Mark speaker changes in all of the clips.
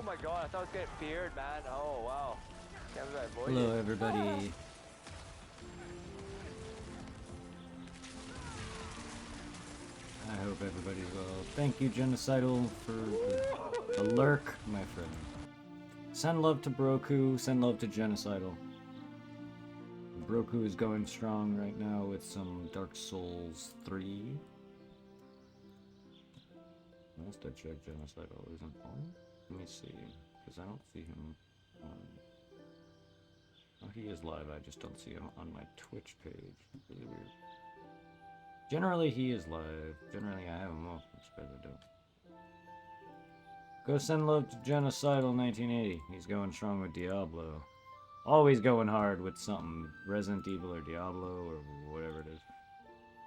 Speaker 1: my god, I thought I was getting feared, man. Oh, wow. Can't believe I avoided.
Speaker 2: Hello, everybody. I hope everybody's well. Thank you, Genocidal, for the lurk, my friend. Send love to Broku, send love to Genocidal. Broku is going strong right now with some Dark Souls 3. Last I checked, Genocidal isn't on. Let me see, because I don't see him on... Oh, he is live, I just don't see him on my Twitch page. Really weird. Generally, he is live. Generally, I have him off. I'm surprised I don't. Go send love to Genocidal 1980. He's going strong with Diablo. Always going hard with something. Resident Evil or Diablo or whatever it is.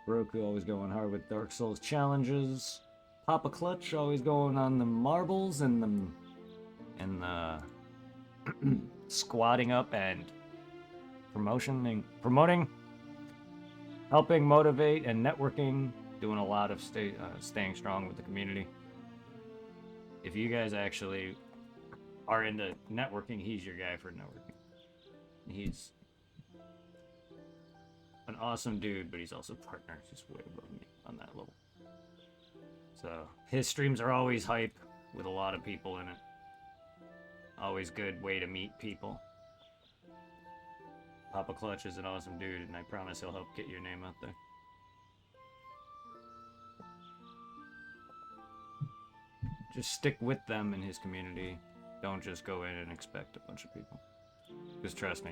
Speaker 2: Roku always going hard with Dark Souls challenges. Papa Clutch always going on the marbles and the squatting up and promoting, helping motivate and networking, doing a lot of staying strong with the community. If you guys actually are into networking, he's your guy for networking. He's an awesome dude, but he's also partner. He's way above me on that level. So his streams are always hype with a lot of people in it. Always good way to meet people. Papa Clutch is an awesome dude, and I promise he'll help get your name out there. Just stick with them in his community. Don't just go in and expect a bunch of people. Because trust me,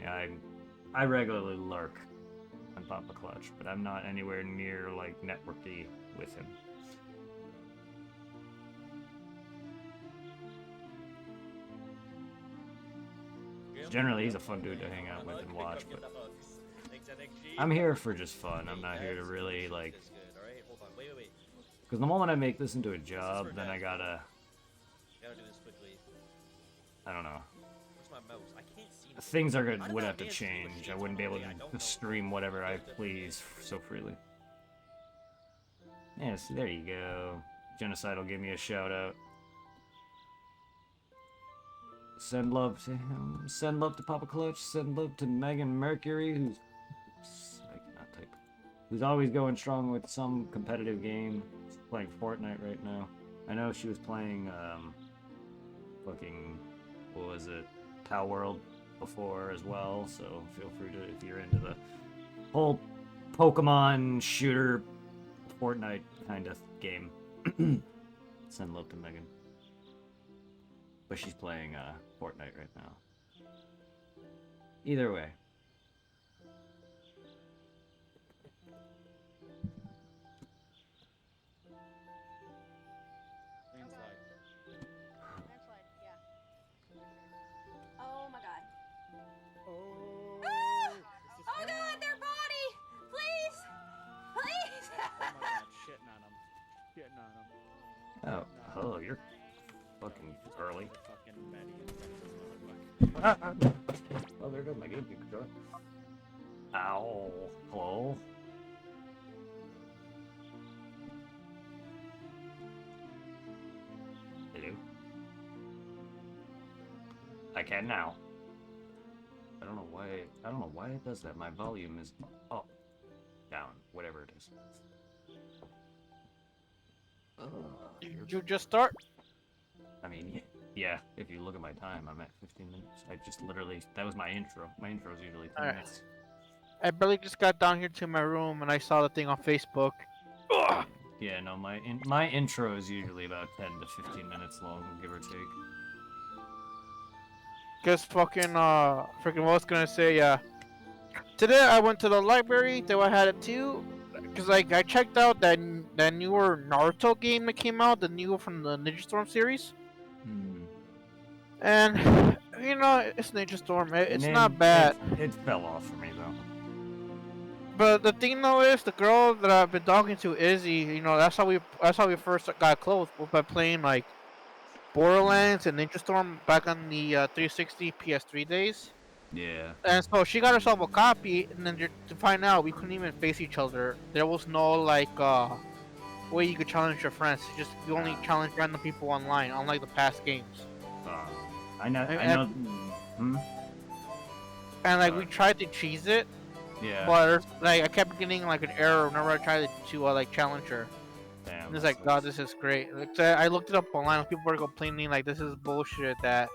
Speaker 2: I regularly lurk on Papa Clutch, but I'm not anywhere near like networky with him. Generally, he's a fun dude to hang out with and watch, but I'm here for just fun. I'm not here to really, like... Because the moment I make this into a job, then I gotta... I don't know. Things would have to change. I wouldn't be able to stream whatever I please so freely. Yes, there you go. Genocidal gave me a shout out. Send love to him. Send love to Papa Clutch. Send love to Megan Mercury, who's... I cannot type. Who's always going strong with some competitive game. She's playing Fortnite right now. I know she was playing, fucking... What was it? Pow World before as well, so feel free to, if you're into the whole Pokemon shooter Fortnite kind of game. Send love to Megan. But she's playing Fortnite right now. Either way.
Speaker 3: Landslide, yeah. Oh my god.
Speaker 4: Oh!
Speaker 3: Ah! Oh god, their body! Please! Please!
Speaker 4: Oh my god, shitting on him. Shitting on him.
Speaker 2: Oh, hello, you're fucking early.
Speaker 4: Fucking Betty.
Speaker 2: Oh, there goes my GameCube controller. Ow. Hello? Hello? I can now. I don't know why it does that. My volume is up, down, whatever it is.
Speaker 4: Did you just start?
Speaker 2: I mean, yeah, if you look at my time, I'm at 15 minutes. I just literally, that was my intro. My intro is usually 10 minutes.
Speaker 4: I barely just got down here to my room and I saw the thing on Facebook. Ugh!
Speaker 2: Yeah, no, my intro is usually about 10 to 15 minutes long, give or take.
Speaker 4: Guess freaking what I was gonna say, today I went to the library, though I had it too. Cause like I checked out that newer Naruto game that came out, the new from the Ninja Storm series. And you know, it's Ninja Storm. It's not bad.
Speaker 2: It fell off for me though.
Speaker 4: But the thing though is, the girl that I've been talking to, Izzy, you know, that's how we first got close, by playing like Borderlands and Ninja Storm back on the 360 PS3 days.
Speaker 2: Yeah.
Speaker 4: And so she got herself a copy, and then to find out, we couldn't even face each other. There was no like way you could challenge your friends. You only challenge random people online, unlike the past games.
Speaker 2: I know. I
Speaker 4: And-
Speaker 2: know. Hmm?
Speaker 4: And like we
Speaker 2: Sorry.
Speaker 4: tried to cheese it,
Speaker 2: Yeah.
Speaker 4: but like I kept getting like an error whenever I tried to like challenge her.
Speaker 2: Damn.
Speaker 4: And it's
Speaker 2: that
Speaker 4: like, God,
Speaker 2: sucks.
Speaker 4: this is great. Like, I looked it up online. People were complaining like this is bullshit that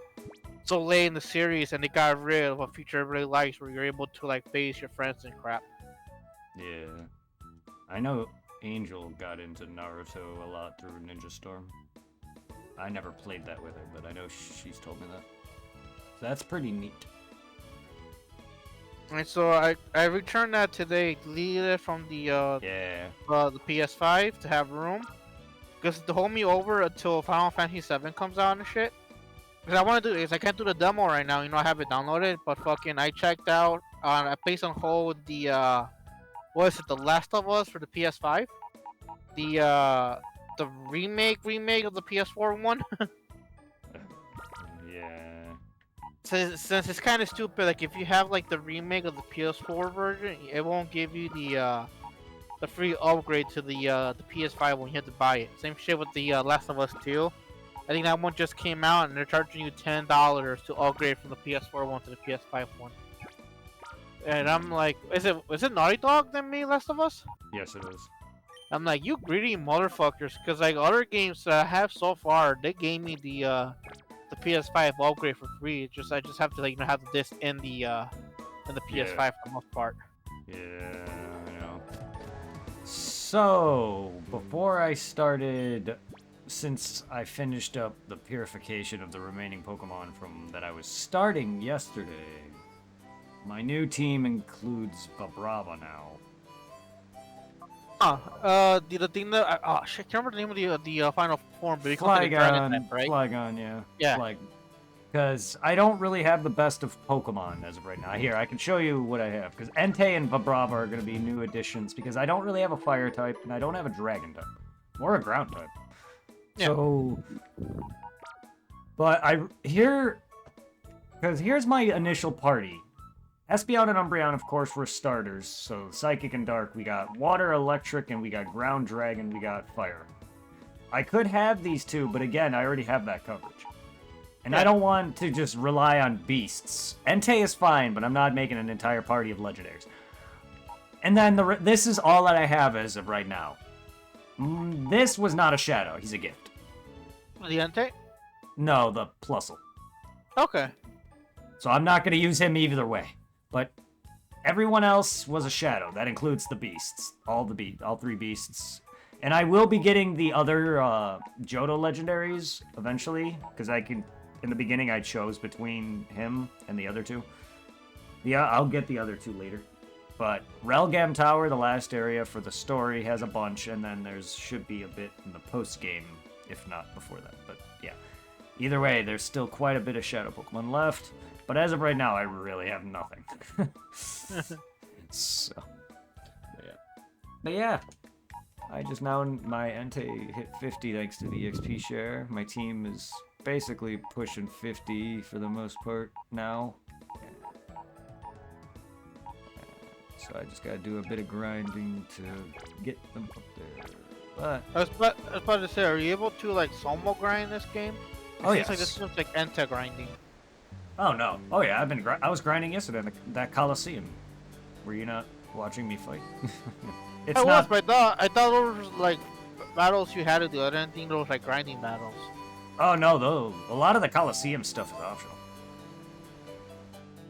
Speaker 4: so late in the series and they got rid of a feature everybody likes where you're able to like face your friends and crap.
Speaker 2: Yeah. I know Angel got into Naruto a lot through Ninja Storm. I never played that with her, but I know she's told me that. So that's pretty neat.
Speaker 4: And so I returned that today, deleted it from the
Speaker 2: Yeah.
Speaker 4: the PS5 to have room, because to hold me over until Final Fantasy 7 comes out and shit. Because I want to do is I can't do the demo right now. You know I have it downloaded, but fucking I checked out on I placed on hold the what is it, The Last of Us for the PS5, the remake of the PS4 one.
Speaker 2: Yeah.
Speaker 4: Since it's kind of stupid, like if you have like the remake of the PS4 version, it won't give you the free upgrade to the PS5 when you have to buy it. Same shit with the Last of Us 2. I think that one just came out and they're charging you $10 to upgrade from the PS4 one to the PS5 one. And I'm like, is it Naughty Dog that made Last of Us?
Speaker 2: Yes, it is.
Speaker 4: I'm like, you greedy motherfuckers, because like other games that I have so far, they gave me the PS5 upgrade for free. I just have to like have the disc in the PS5 for the most part.
Speaker 2: Yeah, I know. So, before I started, since I finished up the purification of the remaining Pokemon from that I was starting yesterday, my new team includes Vibrava now.
Speaker 4: The thing that shit, I can't remember the name of the final form, but you call it a dragon type, right?
Speaker 2: Flygon, yeah.
Speaker 4: Yeah.
Speaker 2: Because I don't really have the best of Pokemon as of right now. Here, I can show you what I have. Because Entei and Vibrava are going to be new additions. Because I don't really have a Fire type, and I don't have a Dragon type. Or a Ground type.
Speaker 4: Yeah.
Speaker 2: So... But because here's my initial party. Espeon and Umbreon, of course, were starters. So Psychic and Dark, we got Water, Electric, and we got Ground Dragon, we got Fire. I could have these two, but again, I already have that coverage. And I don't want to just rely on beasts. Entei is fine, but I'm not making an entire party of legendaries. And then this is all that I have as of right now. This was not a shadow. He's a gift.
Speaker 4: The Entei?
Speaker 2: No, the Plusle.
Speaker 4: Okay.
Speaker 2: So I'm not going to use him either way. But everyone else was a shadow. That includes the beasts. All three beasts. And I will be getting the other Johto legendaries eventually. Because in the beginning I chose between him and the other two. Yeah, I'll get the other two later. But Relgam Tower, the last area for the story, has a bunch. And then should be a bit in the post-game, if not before that. But yeah. Either way, there's still quite a bit of Shadow Pokemon left. But as of right now, I really have nothing. So, but yeah. I just now, my Entei hit 50 thanks to the XP share. My team is basically pushing 50 for the most part now. So I just gotta do a bit of grinding to get them up there. But
Speaker 4: I was about to say, are you able to like Somo grind this game?
Speaker 2: Oh,
Speaker 4: It's
Speaker 2: yes.
Speaker 4: this looks like Entei grinding.
Speaker 2: oh no, oh yeah, I was grinding yesterday in that Colosseum. Were you not watching me fight? It's
Speaker 4: I
Speaker 2: not.
Speaker 4: was, but I thought those were like battles you had to do. I didn't think those were like grinding battles.
Speaker 2: Oh no, though a lot of the Colosseum stuff is optional.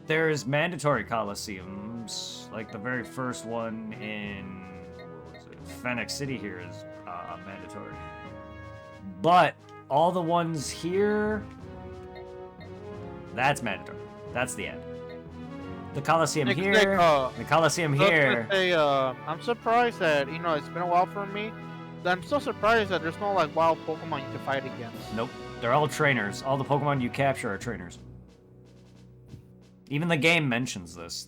Speaker 2: There's mandatory Colosseums, like the very first one in Fennec City here is mandatory. But all the ones here, that's mandatory. That's the end. The Colosseum here, the Colosseum here.
Speaker 4: Say, I'm surprised that it's been a while for me. But I'm still surprised that there's no like wild Pokemon you can fight against.
Speaker 2: Nope, they're all trainers. All the Pokemon you capture are trainers. Even the game mentions this.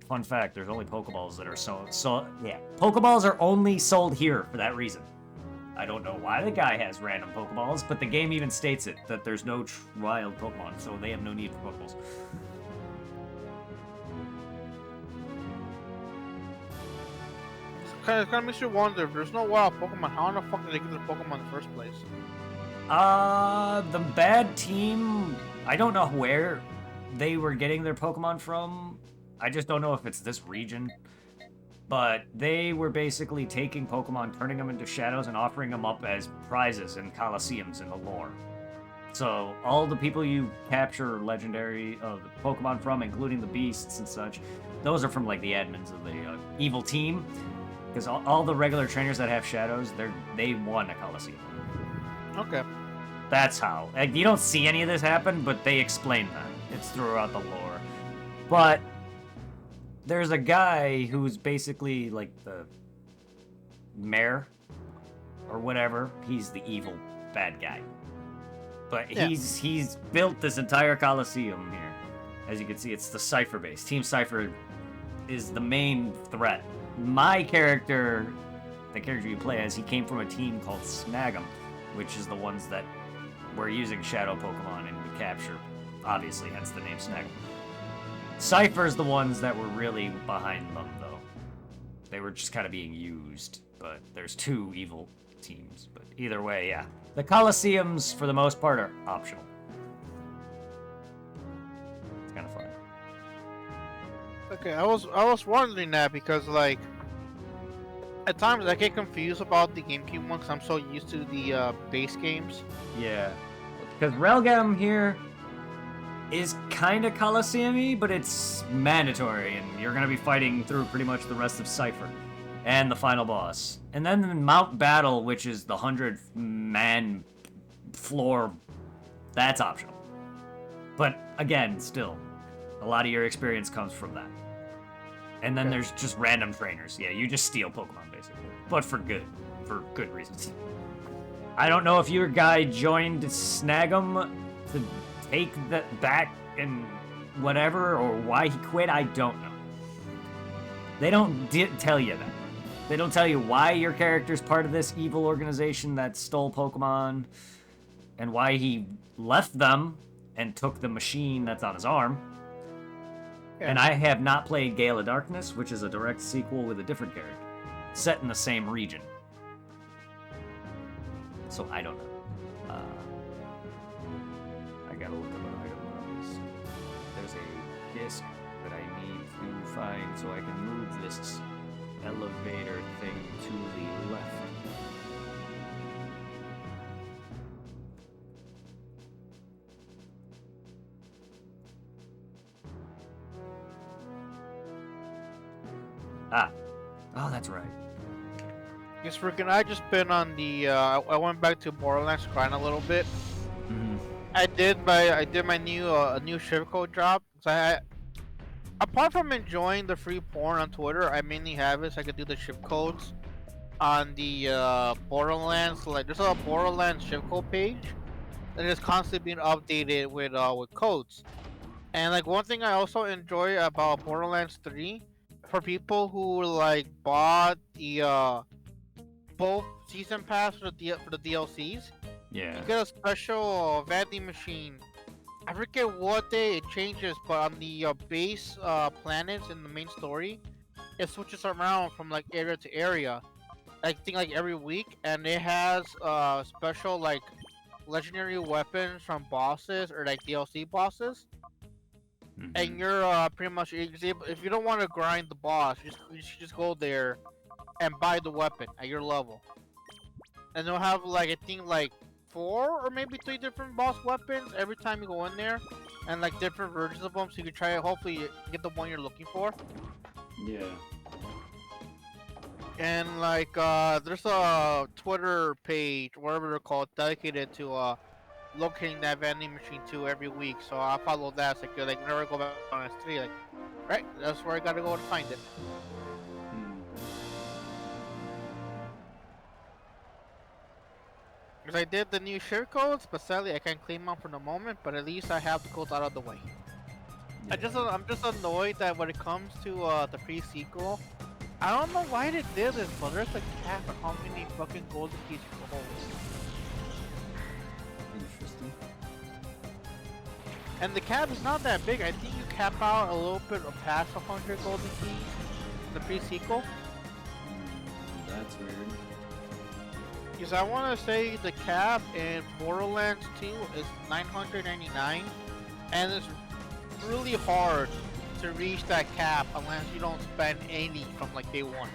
Speaker 2: Fun fact, there's only Pokeballs that are sold. So yeah, Pokeballs are only sold here for that reason. I don't know why the guy has random Pokeballs, but the game even states it, that there's no wild Pokemon, so they have no need for Pokeballs.
Speaker 4: It kind of makes you wonder, if there's no wild Pokemon, how in the fuck did they get their Pokemon in the first place?
Speaker 2: The bad team, I don't know where they were getting their Pokemon from. I just don't know if it's this region. But they were basically taking Pokemon, turning them into shadows, and offering them up as prizes in Colosseums in the lore. So all the people you capture legendary Pokemon from, including the beasts and such, those are from like the admins of the evil team. Because all the regular trainers that have shadows, they won a Colosseum.
Speaker 4: Okay.
Speaker 2: That's how. Like, you don't see any of this happen, but they explain that. It's throughout the lore. But there's a guy who's basically like the mayor or whatever. He's the evil bad guy. But
Speaker 4: Yeah.
Speaker 2: he's built this entire Colosseum here. As you can see, it's the Cypher base. Team Cypher is the main threat. My character, the character you play as, he came from a team called Snag'em, which is the ones that were using Shadow Pokemon and we capture, obviously, hence the name Snag'em. Cypher's the ones that were really behind them, though. They were just kind of being used, but there's two evil teams. But either way, yeah. The Colosseums, for the most part, are optional. It's kind of fun.
Speaker 4: Okay, I was wondering that because like at times I get confused about the GameCube one because I'm so used to the base games.
Speaker 2: Yeah. Because Railgam here is kind of Colosseum-y, but it's mandatory, and you're going to be fighting through pretty much the rest of Cypher and the final boss. And then the Mount Battle, which is the 100-man floor, that's optional. But again, still, a lot of your experience comes from that. And then there's just random trainers. Yeah, you just steal Pokemon, basically. But for good reasons. I don't know if your guy joined Snag'em to take that back and whatever, or why he quit, I don't know. They don't tell you that. They don't tell you why your character's part of this evil organization that stole Pokemon, and why he left them and took the machine that's on his arm.
Speaker 4: Yeah.
Speaker 2: And I have not played Gale of Darkness, which is a direct sequel with a different character, set in the same region. So I don't know. I gotta look up an item on this. There's a disc that I need to find so I can move this elevator thing to the left. Ah. Oh, that's right.
Speaker 4: Yes, freaking! I just been on the. I went back to Borderlands crying a little bit.
Speaker 2: Mm-hmm.
Speaker 4: I did my new shift code drop. So apart from enjoying the free porn on Twitter, I mainly have it so I could do the shift codes on the Borderlands. Like there's a Borderlands shift code page that is constantly being updated with codes. And like one thing I also enjoy about Borderlands 3, for people who like bought the both season pass for the DLCs,
Speaker 2: Yeah.
Speaker 4: you get a special vending machine. I forget what day it changes, but on the base planets in the main story, it switches around from like area to area. I think like every week, and it has special like legendary weapons from bosses or like DLC bosses.
Speaker 2: Mm-hmm.
Speaker 4: And you're pretty much if you don't want to grind the boss, you should just go there and buy the weapon at your level. And they'll have like I think like 4 or maybe 3 different boss weapons every time you go in there, and like different versions of them, so you can try it. Hopefully, get the one you're looking for.
Speaker 2: Yeah.
Speaker 4: And like there's a Twitter page, whatever they're called, dedicated to locating that vending machine too every week. So I follow that. So I could like never go back on S3. Like, right, that's where I gotta go to find it. Because I did the new share codes, but sadly I can't claim them for the moment. But at least I have the codes out of the way.
Speaker 2: Yeah.
Speaker 4: I'm just annoyed that when it comes to the pre-sequel, I don't know why they did this, but there's a cap on how many fucking golden keys you can hold.
Speaker 2: Interesting.
Speaker 4: And the cap is not that big. I think you cap out a little bit past 100 golden keys in the pre-sequel.
Speaker 2: That's weird.
Speaker 4: Because I want to say the cap in Borderlands 2 is 999, and it's really hard to reach that cap unless you don't spend any from like day one.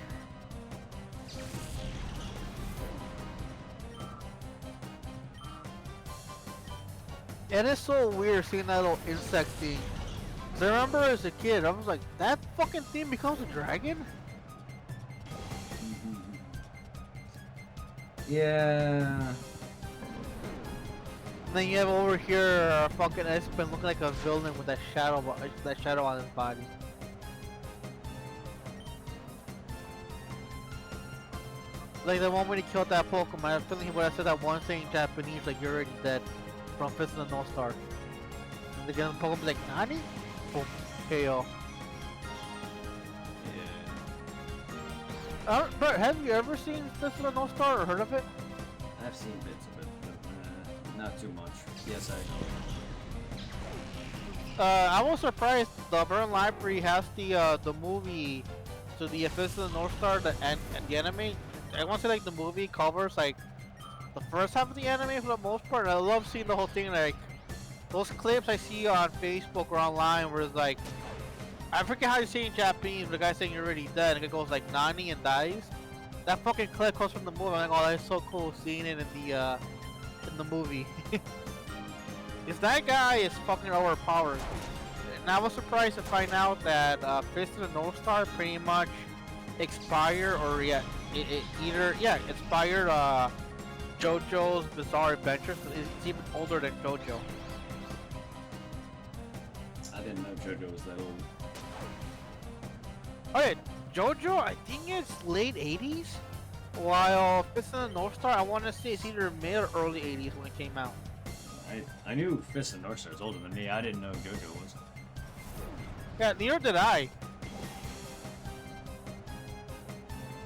Speaker 4: And it's so weird seeing that little insect thing. 'Cause I remember as a kid, I was like, that fucking thing becomes a dragon?
Speaker 2: Yeah.
Speaker 4: And then you have over here fucking Espen looking like a villain with that shadow on his body. Like the moment he killed that Pokemon, I was feeling he would have said that one thing in Japanese, like you're already dead, from Fist of the North Star. And the Pokemon like, Nani? Boom, KO.
Speaker 2: Yeah.
Speaker 4: Bert, have you ever seen Fist of the North Star or heard of it?
Speaker 2: I've seen bits of it, but not too much. Yes, I know.
Speaker 4: I was surprised the Burn Library has the movie, so the Fist of the North Star, and the anime. I want to say like the movie covers like the first half of the anime for the most part. And I love seeing the whole thing, like those clips I see on Facebook or online where it's like, I forget how you say it in Japanese, but the guy saying you're already dead, and it goes like Nani and dies. That fucking clip comes from the movie. I'm like, oh, that's so cool seeing it in the movie. Because that guy is fucking overpowered. And I was surprised to find out that Fist of the North Star pretty much expired, or it expired JoJo's Bizarre Adventures. It's even older than JoJo.
Speaker 2: I didn't know JoJo was that old.
Speaker 4: Okay, JoJo, I think it's late 80s. While Fist of the North Star, I want to say it's either mid or early 80s when it came out.
Speaker 2: I knew Fist of the North Star was older than me. I didn't know JoJo was.
Speaker 4: Yeah, neither did I.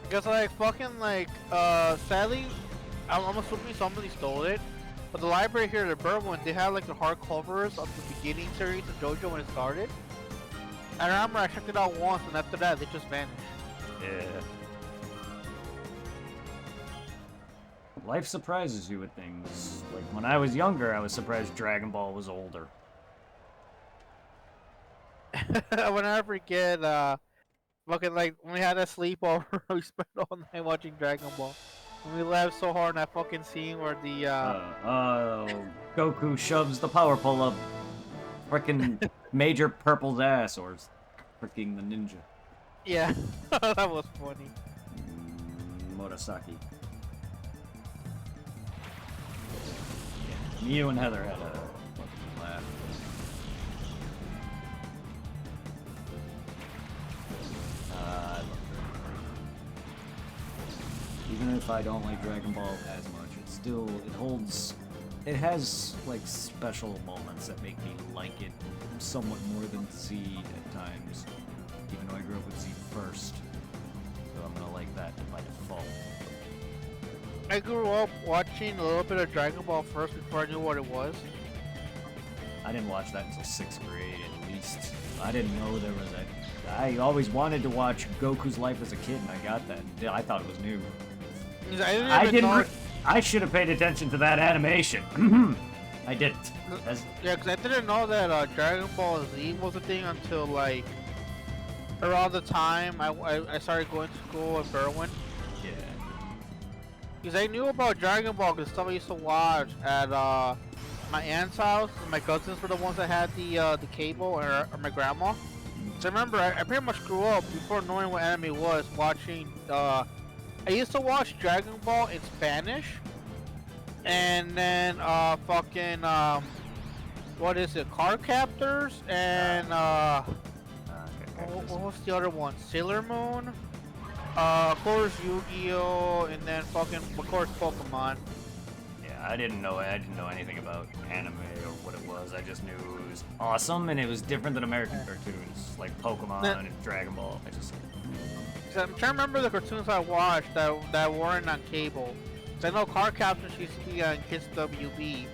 Speaker 4: Because like fucking like sadly, I'm assuming somebody stole it. But the library here at Berwyn, they had like the hardcovers of the beginning series of JoJo when it started. I remember I checked it out once, and after that they just vanished.
Speaker 2: Yeah. Life surprises you with things. Like when I was younger, I was surprised Dragon Ball was older.
Speaker 4: When I forget, fucking like when we had a sleepover, we spent all night watching Dragon Ball. And we laughed so hard in that fucking scene where the
Speaker 2: Goku shoves the power pull up frickin' Major Purple's ass, or fricking the ninja.
Speaker 4: Yeah, that was funny.
Speaker 2: Murasaki. Yeah, you and Heather had a fucking laugh. I love Dragon Ball. Even if I don't like Dragon Ball as much, it has like special moments that make me like it somewhat more than Z at times. Even though I grew up with Z first, so I'm gonna like that by default.
Speaker 4: I grew up watching a little bit of Dragon Ball first before I knew what it was.
Speaker 2: I didn't watch that until 6th grade at least. I didn't know there was a... I always wanted to watch Goku's life as a kid, and I got that. I thought it was new. I should have paid attention to that animation. I didn't.
Speaker 4: Yeah, because I didn't know that Dragon Ball Z was a thing until like around the time I started going to school in Berwyn.
Speaker 2: Yeah.
Speaker 4: Because I knew about Dragon Ball because stuff I used to watch at my aunt's house. And my cousins were the ones that had the cable, or my grandma. So I remember I pretty much grew up before knowing what anime was, watching. I used to watch Dragon Ball in Spanish, and then fucking what is it? Card Captors, and what was the other one? Sailor Moon. Of course Yu-Gi-Oh, and then fucking of course Pokemon.
Speaker 2: Yeah, I didn't know anything about anime or what it was. I just knew it was awesome and it was different than American cartoons like Pokemon and Dragon Ball.
Speaker 4: I'm trying to remember the cartoons I watched that weren't on cable. I know Card Captors used to be on Kids WB.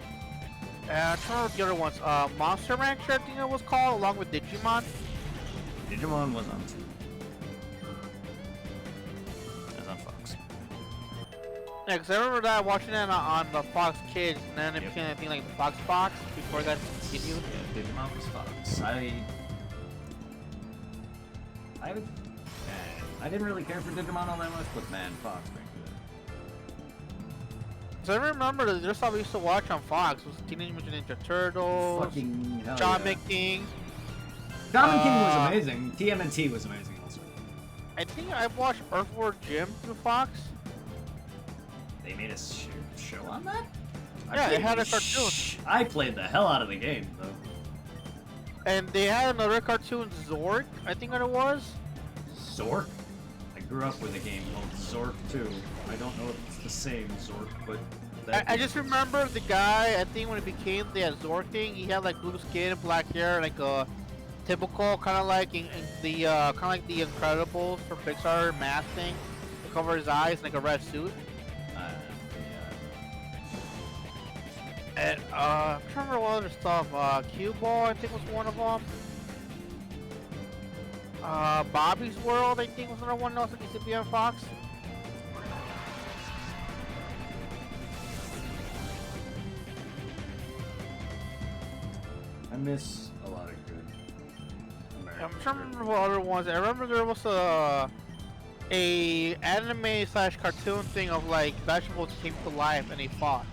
Speaker 4: I'm trying to remember the other ones. Monster Rancher, I think it was called, along with Digimon.
Speaker 2: Digimon was on too. It was on Fox.
Speaker 4: Yeah, because I remember that watching that on the Fox Kids, and then it became I think like the Fox Box before that continued.
Speaker 2: Yeah, Digimon was Fox. I didn't really care for Digimon all that much, but man, Fox brings it.
Speaker 4: So I remember that there's stuff I used to watch on Fox was Teenage Mutant Ninja Turtles,
Speaker 2: Fucking hell
Speaker 4: Shaman King.
Speaker 2: Shaman King was amazing. TMNT was amazing also.
Speaker 4: I think I watched Earthworm Jim through Fox.
Speaker 2: They made a show on that?
Speaker 4: Yeah, they had a cartoon.
Speaker 2: I played the hell out of the game, though.
Speaker 4: And they had another cartoon, Zork, I think what it was.
Speaker 2: Zork? I grew up with a game called Zork 2. I don't know if it's the same Zork, but...
Speaker 4: I just remember the guy, I think when it became the Zork thing, he had like blue skin, black hair, like a typical kind of like in the the Incredibles for Pixar mask thing to cover his eyes, like a red suit. And I'm trying to remember what other stuff. Cue Ball, I think was one of them. Bobby's World, I think was another one else that used to be on Fox.
Speaker 2: I miss a lot of good American.
Speaker 4: I'm trying to remember what other ones. I remember there was a anime slash cartoon thing of like vegetables came to life and they fought.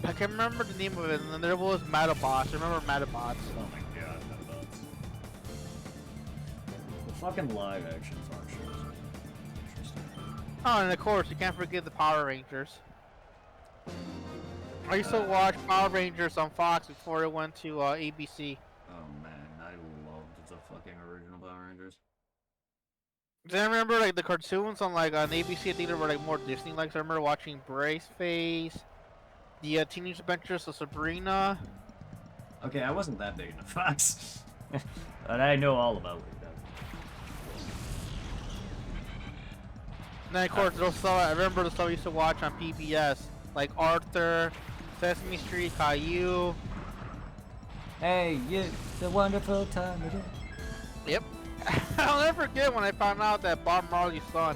Speaker 4: I can't remember the name of it, and then there was Metabots. I remember Metabots.
Speaker 2: Oh my god, Metabots. The fucking live action Fox shows are interesting.
Speaker 4: Oh, and of course, you can't forget the Power Rangers. I used to watch Power Rangers on Fox before it went to ABC.
Speaker 2: Oh man, I loved the fucking original Power Rangers.
Speaker 4: Then I remember like the cartoons on like on ABC. I think they were like more Disney-like. So I remember watching Brace Face, the Teenage Adventures of Sabrina.
Speaker 2: Okay, I wasn't that big into Fox, but I know all about it.
Speaker 4: And then of course, those stuff, I remember the stuff I used to watch on PBS, like Arthur, Sesame Street, Caillou.
Speaker 2: Hey, you, the wonderful time of day.
Speaker 4: Yep. I'll never forget when I found out that Bob Marley's son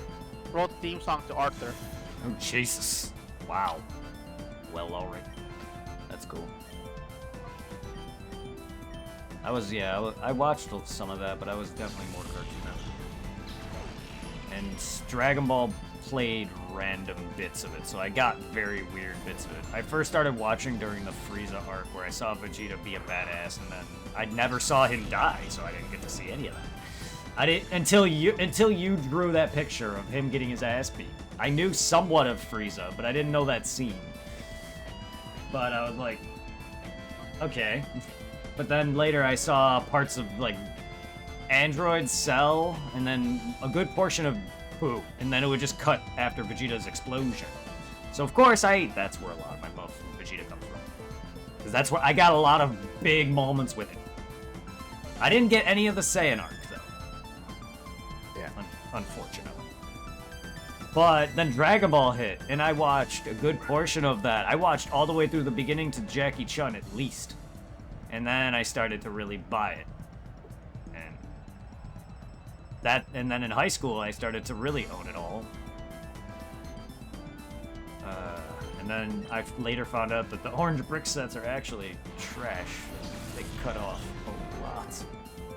Speaker 4: wrote the theme song to Arthur.
Speaker 2: Oh Jesus! Wow. Well, alright. That's cool. I watched some of that, but I was definitely more cartoon. And Dragon Ball played random bits of it, so I got very weird bits of it. I first started watching during the Frieza arc, where I saw Vegeta be a badass, and then I never saw him die, so I didn't get to see any of that. I didn't until you drew that picture of him getting his ass beat. I knew somewhat of Frieza, but I didn't know that scene. But I was like, okay. But then later I saw parts of like Android, Cell, and then a good portion of Pooh, and then it would just cut after Vegeta's explosion. So of course that's where a lot of my love for Vegeta comes from. Because that's where I got a lot of big moments with it. I didn't get any of the Saiyan arc, though. Yeah. Unfortunately. But then Dragon Ball hit, and I watched a good portion of that. I watched all the way through the beginning to Jackie Chun, at least. And then I started to really buy it. And then in high school, I started to really own it all. And then I later found out that the orange brick sets are actually trash. They cut off a lot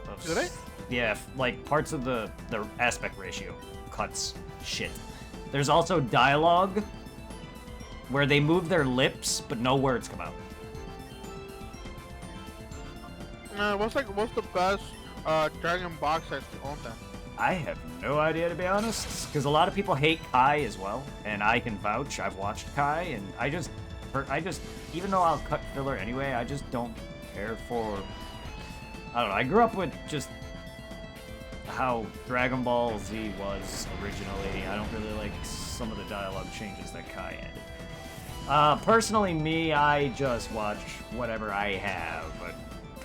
Speaker 2: of...
Speaker 4: Do they?
Speaker 2: Yeah, like parts of the aspect ratio cuts shit. There's also dialogue where they move their lips, but no words come out.
Speaker 4: What's the best Dragon box set to own then?
Speaker 2: I have no idea, to be honest, because a lot of people hate Kai as well, and I can vouch. I've watched Kai, and I just, even though I'll cut filler anyway, I just don't care for, I don't know, I grew up with just how Dragon Ball Z was originally. I don't really like some of the dialogue changes that Kai added. Personally, me, I just watch whatever I have, but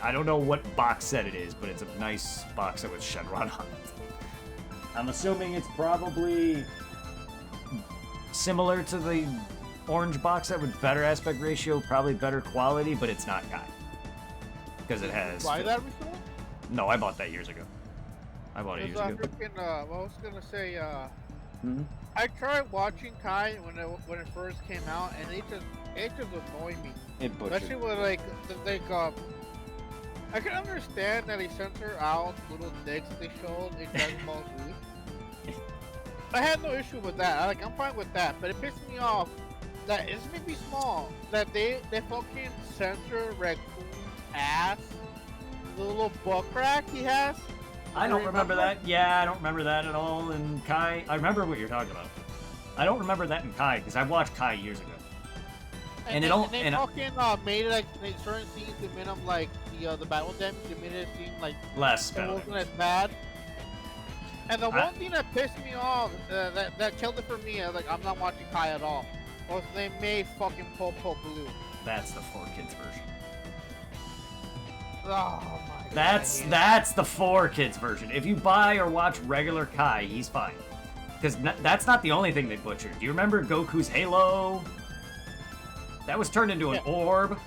Speaker 2: I don't know what box set it is, but it's a nice box set with Shenron on it. I'm assuming it's probably similar to the orange box set with better aspect ratio, probably better quality, but it's not Kai. Because it has...
Speaker 4: Buy that recently?
Speaker 2: No, I bought that years ago. I bought it years ago.
Speaker 4: I was gonna say, I tried watching Kai when it first came out, and it just annoyed me.
Speaker 2: It butchered.
Speaker 4: Especially with I can understand that they censor out little dicks they showed in Dragon Ball Z. I had no issue with that. I'm fine with that. But it pissed me off that it's maybe small that they fucking censor Raccoon's ass, the little butt crack he has.
Speaker 2: I don't remember that. Yeah, I don't remember that at all in Kai. I remember what you're talking about. I don't remember that in Kai because I watched Kai years ago.
Speaker 4: And they fucking made it like certain scenes. They made them like the battle damage. They made it seem like
Speaker 2: Less
Speaker 4: it
Speaker 2: battle
Speaker 4: wasn't
Speaker 2: damage.
Speaker 4: as bad. And the one thing that pissed me off, that killed it for me, I'm not watching Kai at all, was they made fucking Popo blue.
Speaker 2: That's the 4Kids version.
Speaker 4: Oh my god.
Speaker 2: That's the 4Kids version. If you buy or watch regular Kai, he's fine. Because that's not the only thing they butchered. Do you remember Goku's Halo? That was turned into an orb.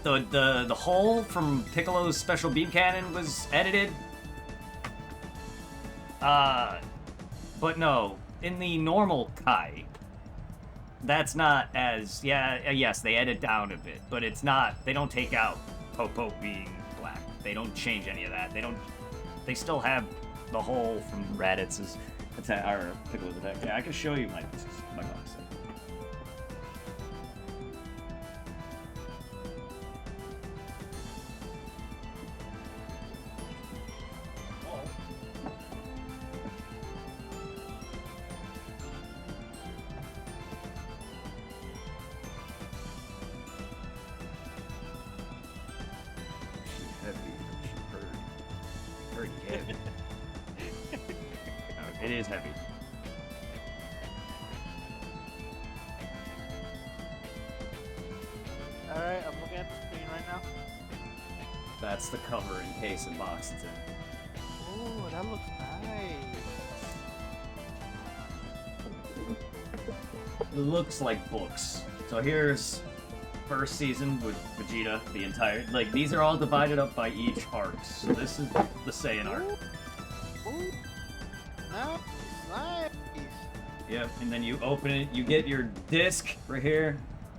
Speaker 2: The hole from Piccolo's special beam cannon was edited. But no, in the normal Kai, that's not as yes, they edit down a bit, but it's not. They don't take out Popo being black. They don't change any of that. They still have the hole from Raditz's attack or Piccolo's attack. Yeah, I can show you my box set. It is heavy.
Speaker 4: Alright, I'm looking at the screen right now.
Speaker 2: That's the cover in case and box it's in.
Speaker 4: Ooh, that looks nice.
Speaker 2: It looks like books. So here's first season with Vegeta, the entire... Like, these are all divided up by each arc. So this is the Saiyan arc.
Speaker 4: Ooh. Nice.
Speaker 2: Yep, and then you open it, you get your disc right here,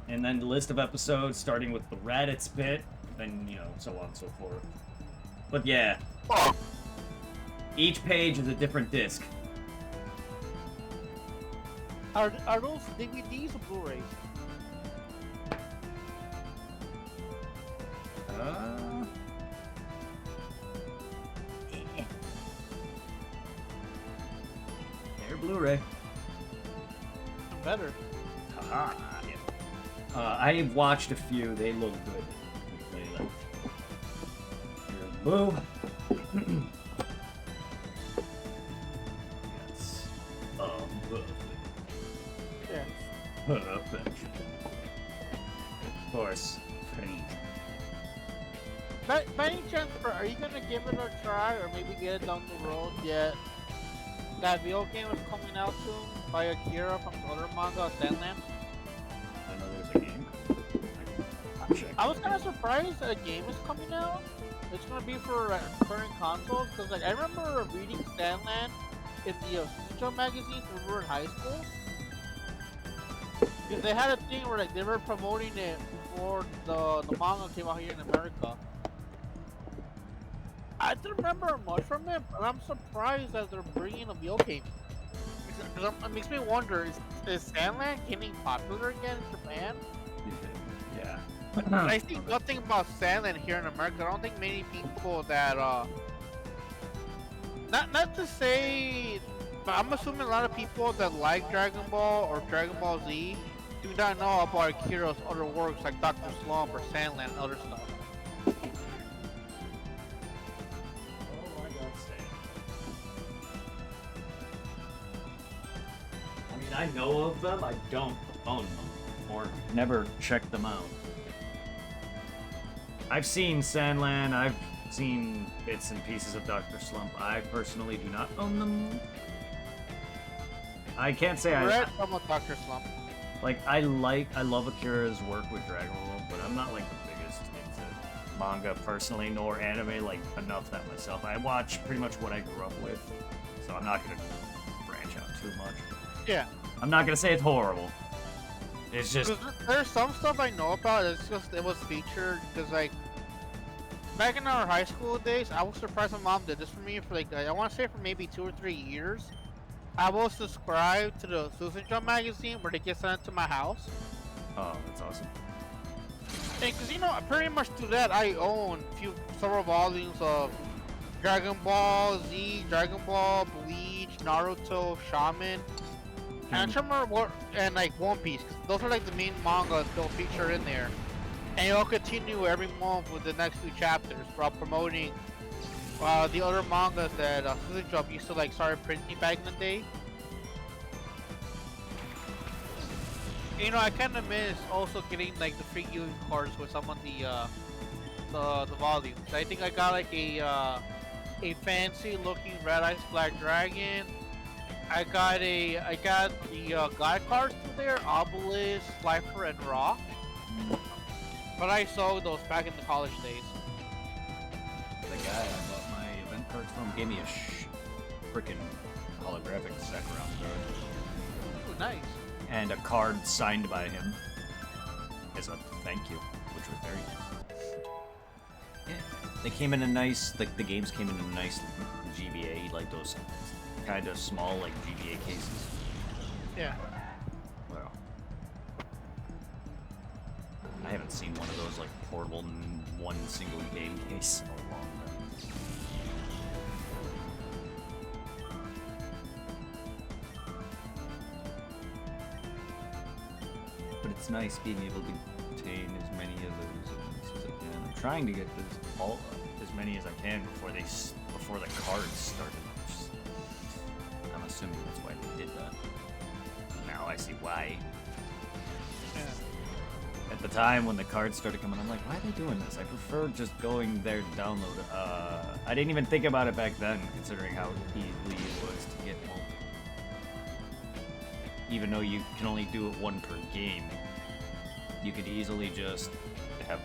Speaker 2: and then the list of episodes starting with the Raditz bit, then, so on and so forth. But yeah, each page is a different disc.
Speaker 4: Are those DVDs or Blu-rays?
Speaker 2: They're Blu-ray.
Speaker 4: Better.
Speaker 2: Haha. I've watched a few. They look good. Here's Boo. Yes.
Speaker 4: Yes.
Speaker 2: Perfect. Of course. Pretty.
Speaker 4: By any chance, are you gonna give it a try, or maybe get it down the road yet? That video game is coming out soon by Akira from the other manga, Sandland.
Speaker 2: I know there's a game.
Speaker 4: I was kind of surprised that a game is coming out. It's gonna be for current consoles, because I remember reading Sandland in the Future magazine when we were in high school. Because they had a thing where they were promoting it before the manga came out here in America. I didn't remember much from it, but I'm surprised that they're bringing a video game. It makes me wonder, is Sandland getting popular again in Japan?
Speaker 2: Yeah.
Speaker 4: I see nothing about Sandland here in America. I don't think many people that, not to say, but I'm assuming a lot of people that like Dragon Ball or Dragon Ball Z do not know about Akira's other works like Dr. Slump or Sandland and other stuff.
Speaker 2: I know of them, I don't own them, or never checked them out. I've seen Sandland, I've seen bits and pieces of Dr. Slump. I personally do not own them. I can't say
Speaker 4: I read some of Dr. Slump.
Speaker 2: Like, I love Akira's work with Dragon Ball, but I'm not, like, the biggest into manga personally, nor anime, like, enough that myself. I watch pretty much what I grew up with, so I'm not gonna branch out too much.
Speaker 4: Yeah.
Speaker 2: I'm not gonna say it's horrible. It's just...
Speaker 4: There's some stuff I know about. It's just it was featured because like back in our high school days, I was surprised my mom did this for me for like I want to say for maybe 2 or 3 years. I was subscribed to the Susan Jump magazine where they get sent to my house.
Speaker 2: Oh, that's awesome.
Speaker 4: Because you know, pretty much through that, I own several volumes of Dragon Ball Z, Dragon Ball, Bleach, Naruto, Shaman, and I remember what, and like One Piece. 'Cause those are like the main manga they'll feature in there, and it'll continue every month with the next few chapters while promoting the other mangas that Susan Jump used to like start printing back in the day. You know, I kind of miss also getting like the free Yu cards with some of the volumes. I think I got like a fancy looking Red Eyes Black Dragon. I got the guide cards through there, Obelisk, Slifer, and Raw. But I sold those back in the college days.
Speaker 2: The guy I bought my event cards from gave me a frickin' holographic Sakura card.
Speaker 4: Ooh, nice.
Speaker 2: And a card signed by him as a thank you, which was very nice. Yeah. They came in a nice, like the games came in a nice GBA, like those kind of small, like GBA cases.
Speaker 4: Yeah.
Speaker 2: Wow. I haven't seen one of those like portable one single game case in a long time. But it's nice being able to obtain as many of those events as I can. I'm trying to get as many as I can before the cards started. I'm assuming that's why they did that. Now I see why.
Speaker 4: Yeah.
Speaker 2: At the time when the cards started coming, I'm like, why are they doing this? I prefer just going there to download. I didn't even think about it back then, considering how easy it was to get multiple. Even though you can only do it one per game, you could easily just have.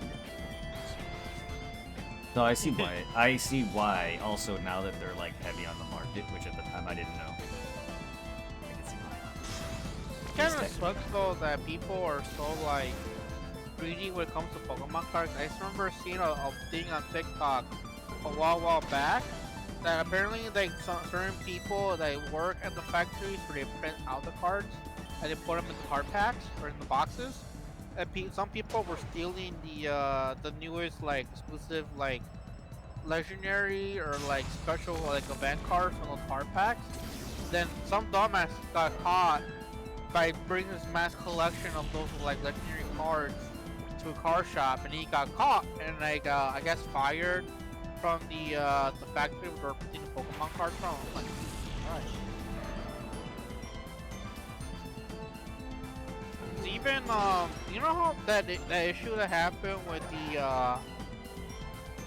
Speaker 2: So I see why. I see why. Also, now that they're like heavy on the market, which at the time I didn't know. I can see why.
Speaker 4: It kind of sucks though that people are so like greedy when it comes to Pokemon cards. I just remember seeing a thing on TikTok a while back that apparently like certain people that work at the factories where they print out the cards and they put them in the card packs or in the boxes. And some people were stealing the newest like exclusive like legendary or like special like event cards from those card packs. Then some dumbass got caught by bringing this mass collection of those like legendary cards to a card shop, and he got caught and like I guess fired from the factory where they're putting the Pokemon cards from. I'm like, alright. Even you know how that issue that happened with the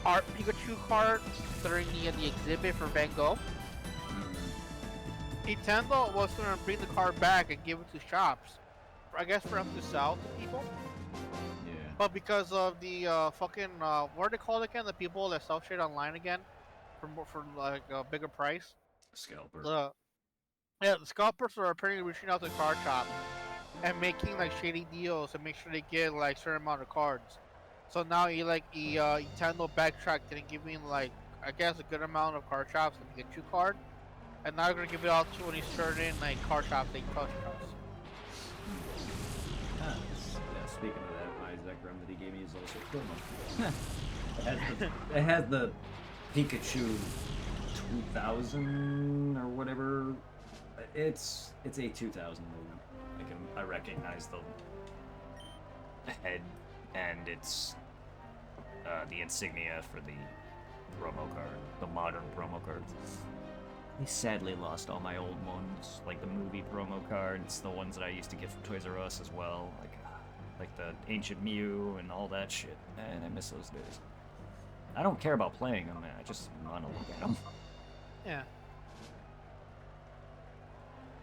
Speaker 4: art Pikachu cards during the exhibit for Van Gogh? Nintendo was gonna bring the card back and give it to shops, I guess for them to sell to people.
Speaker 2: Yeah.
Speaker 4: But because of the fucking what are they called again? The people that sell shit online again for like a bigger price.
Speaker 2: Scalper.
Speaker 4: The scalpers are apparently reaching out to card shops and making like shady deals to make sure they get like certain amount of cards. So now Nintendo backtracked and giving like I guess a good amount of card shops to get you card, and now they're gonna give it out to any certain like card shops they trust.
Speaker 2: Yeah, speaking of that, my Zach Remedy game is also cool. It has the Pikachu 2000 or whatever. It's a 2000 movement. I recognize the head, and it's the insignia for the promo card, the modern promo cards. I sadly lost all my old ones, like the movie promo cards, the ones that I used to get from Toys R Us as well, like the Ancient Mew and all that shit. Man, I miss those days. I don't care about playing them, man. I just want to look at them.
Speaker 4: Yeah.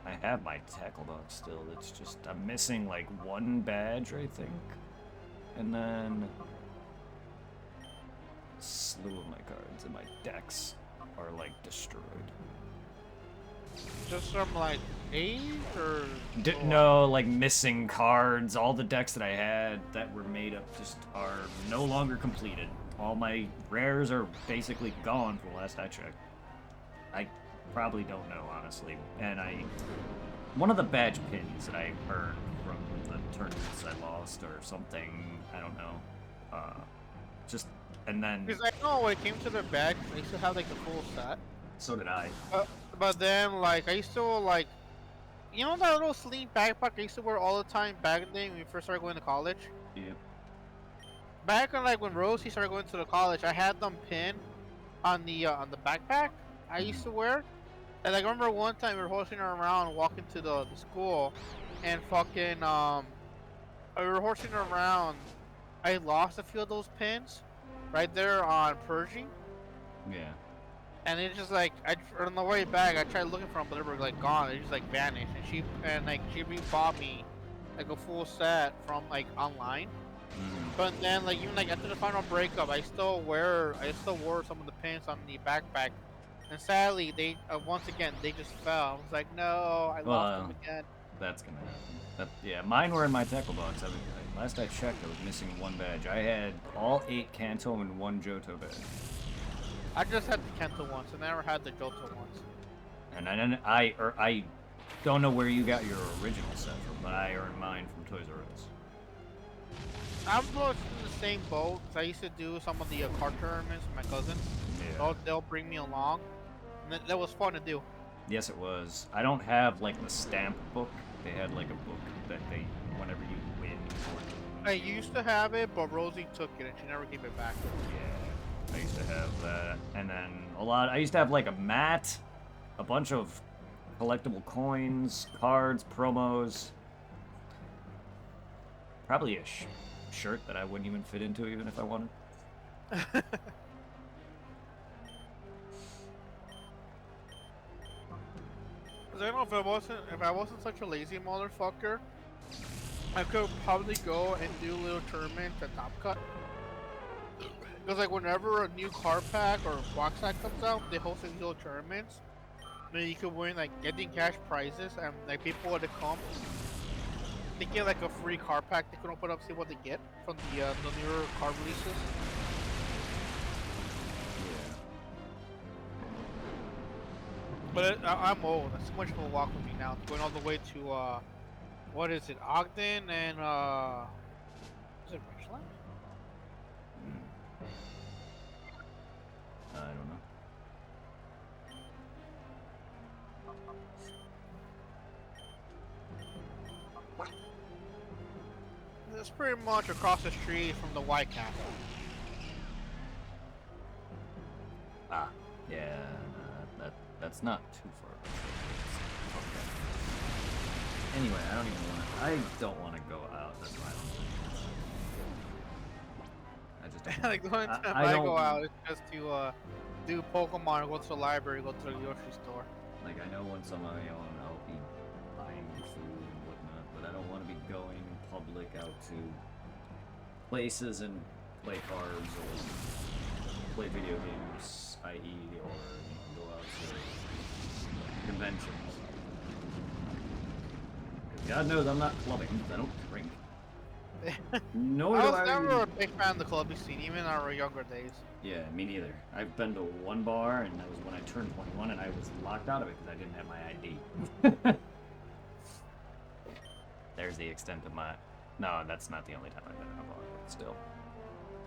Speaker 2: I have my tackle dog still. It's just I'm missing like one badge, I think, and then a slew of my cards and my decks are like destroyed.
Speaker 4: Just from like age or
Speaker 2: No, like missing cards. All the decks that I had that were made up just are no longer completed. All my rares are basically gone from the last I checked. I probably don't know, honestly. And one of the badge pins that I earned from the tournaments I lost or something, I don't know. And then...
Speaker 4: Because I know when it came to the badge, I used to have like the full set.
Speaker 2: So did I.
Speaker 4: But then, like, I used to, like, you know that little sling backpack I used to wear all the time back in the day when we first started going to college?
Speaker 2: Yep.
Speaker 4: Back when, like, when Rosie started going to the college, I had them pinned on the backpack I used to wear. And like, I remember one time we were horsing around, walking to the school, and fucking, we were horsing around. I lost a few of those pins right there on Pershing.
Speaker 2: Yeah.
Speaker 4: And it's just like, on the way back, I tried looking for them, but they were like gone. They just like vanished. And she rebought me like a full set from like online. But then like even like after the final breakup, I still wore some of the pins on the backpack. And sadly, they once again they just fell. I was like, no, I lost them again.
Speaker 2: That's gonna happen. Yeah, mine were in my tackle box. Last I checked, I was missing one badge. I had all 8 Kanto and 1 Johto badge.
Speaker 4: I just had the Kento once. I never had the Johto once.
Speaker 2: And I don't know where you got your original set from, but I earned mine from Toys R Us.
Speaker 4: I'm close in the same boat. Cause I used to do some of the card tournaments with my cousins.
Speaker 2: Yeah.
Speaker 4: They'll bring me along. And that was fun to do.
Speaker 2: Yes, it was. I don't have like the stamp book. They had like a book that whenever you win.
Speaker 4: I used to have it, but Rosie took it and she never gave it back.
Speaker 2: Yeah, I used to have that, and then I used to have like a mat, a bunch of collectible coins, cards, promos. Probably a shirt that I wouldn't even fit into even if I wanted.
Speaker 4: I don't know if I wasn't such a lazy motherfucker, I could probably go and do little tournaments at Top Cut. Because like whenever a new card pack or box set comes out, they host these little tournaments. And you could win like getting cash prizes, and like people would come. They get like a free card pack. They can open up, see what they get from the newer card releases. But I'm old. That's too much of a walk with me now. Going all the way to what is it, Ogden and is it Richland?
Speaker 2: I don't know.
Speaker 4: It's pretty much across the street from the White Castle.
Speaker 2: Ah, yeah, that's not too far. Okay. Anyway, I don't want to go out. That's why I just don't.
Speaker 4: Like the only time I go out is just to do Pokemon, go to the library, go to the grocery store.
Speaker 2: Like I know once on my own I'll be buying food and whatnot, but I don't want to be going in public out to places and play cards or play video games, i.e. or go out to conventions. God knows I'm not clubbing, I don't drink. No,
Speaker 4: I was never a big fan of the clubbing scene, even in our younger days.
Speaker 2: Yeah, me neither. I've been to one bar, and that was when I turned 21, and I was locked out of it because I didn't have my ID. There's the extent of my... No, that's not the only time I've been in a bar, but still.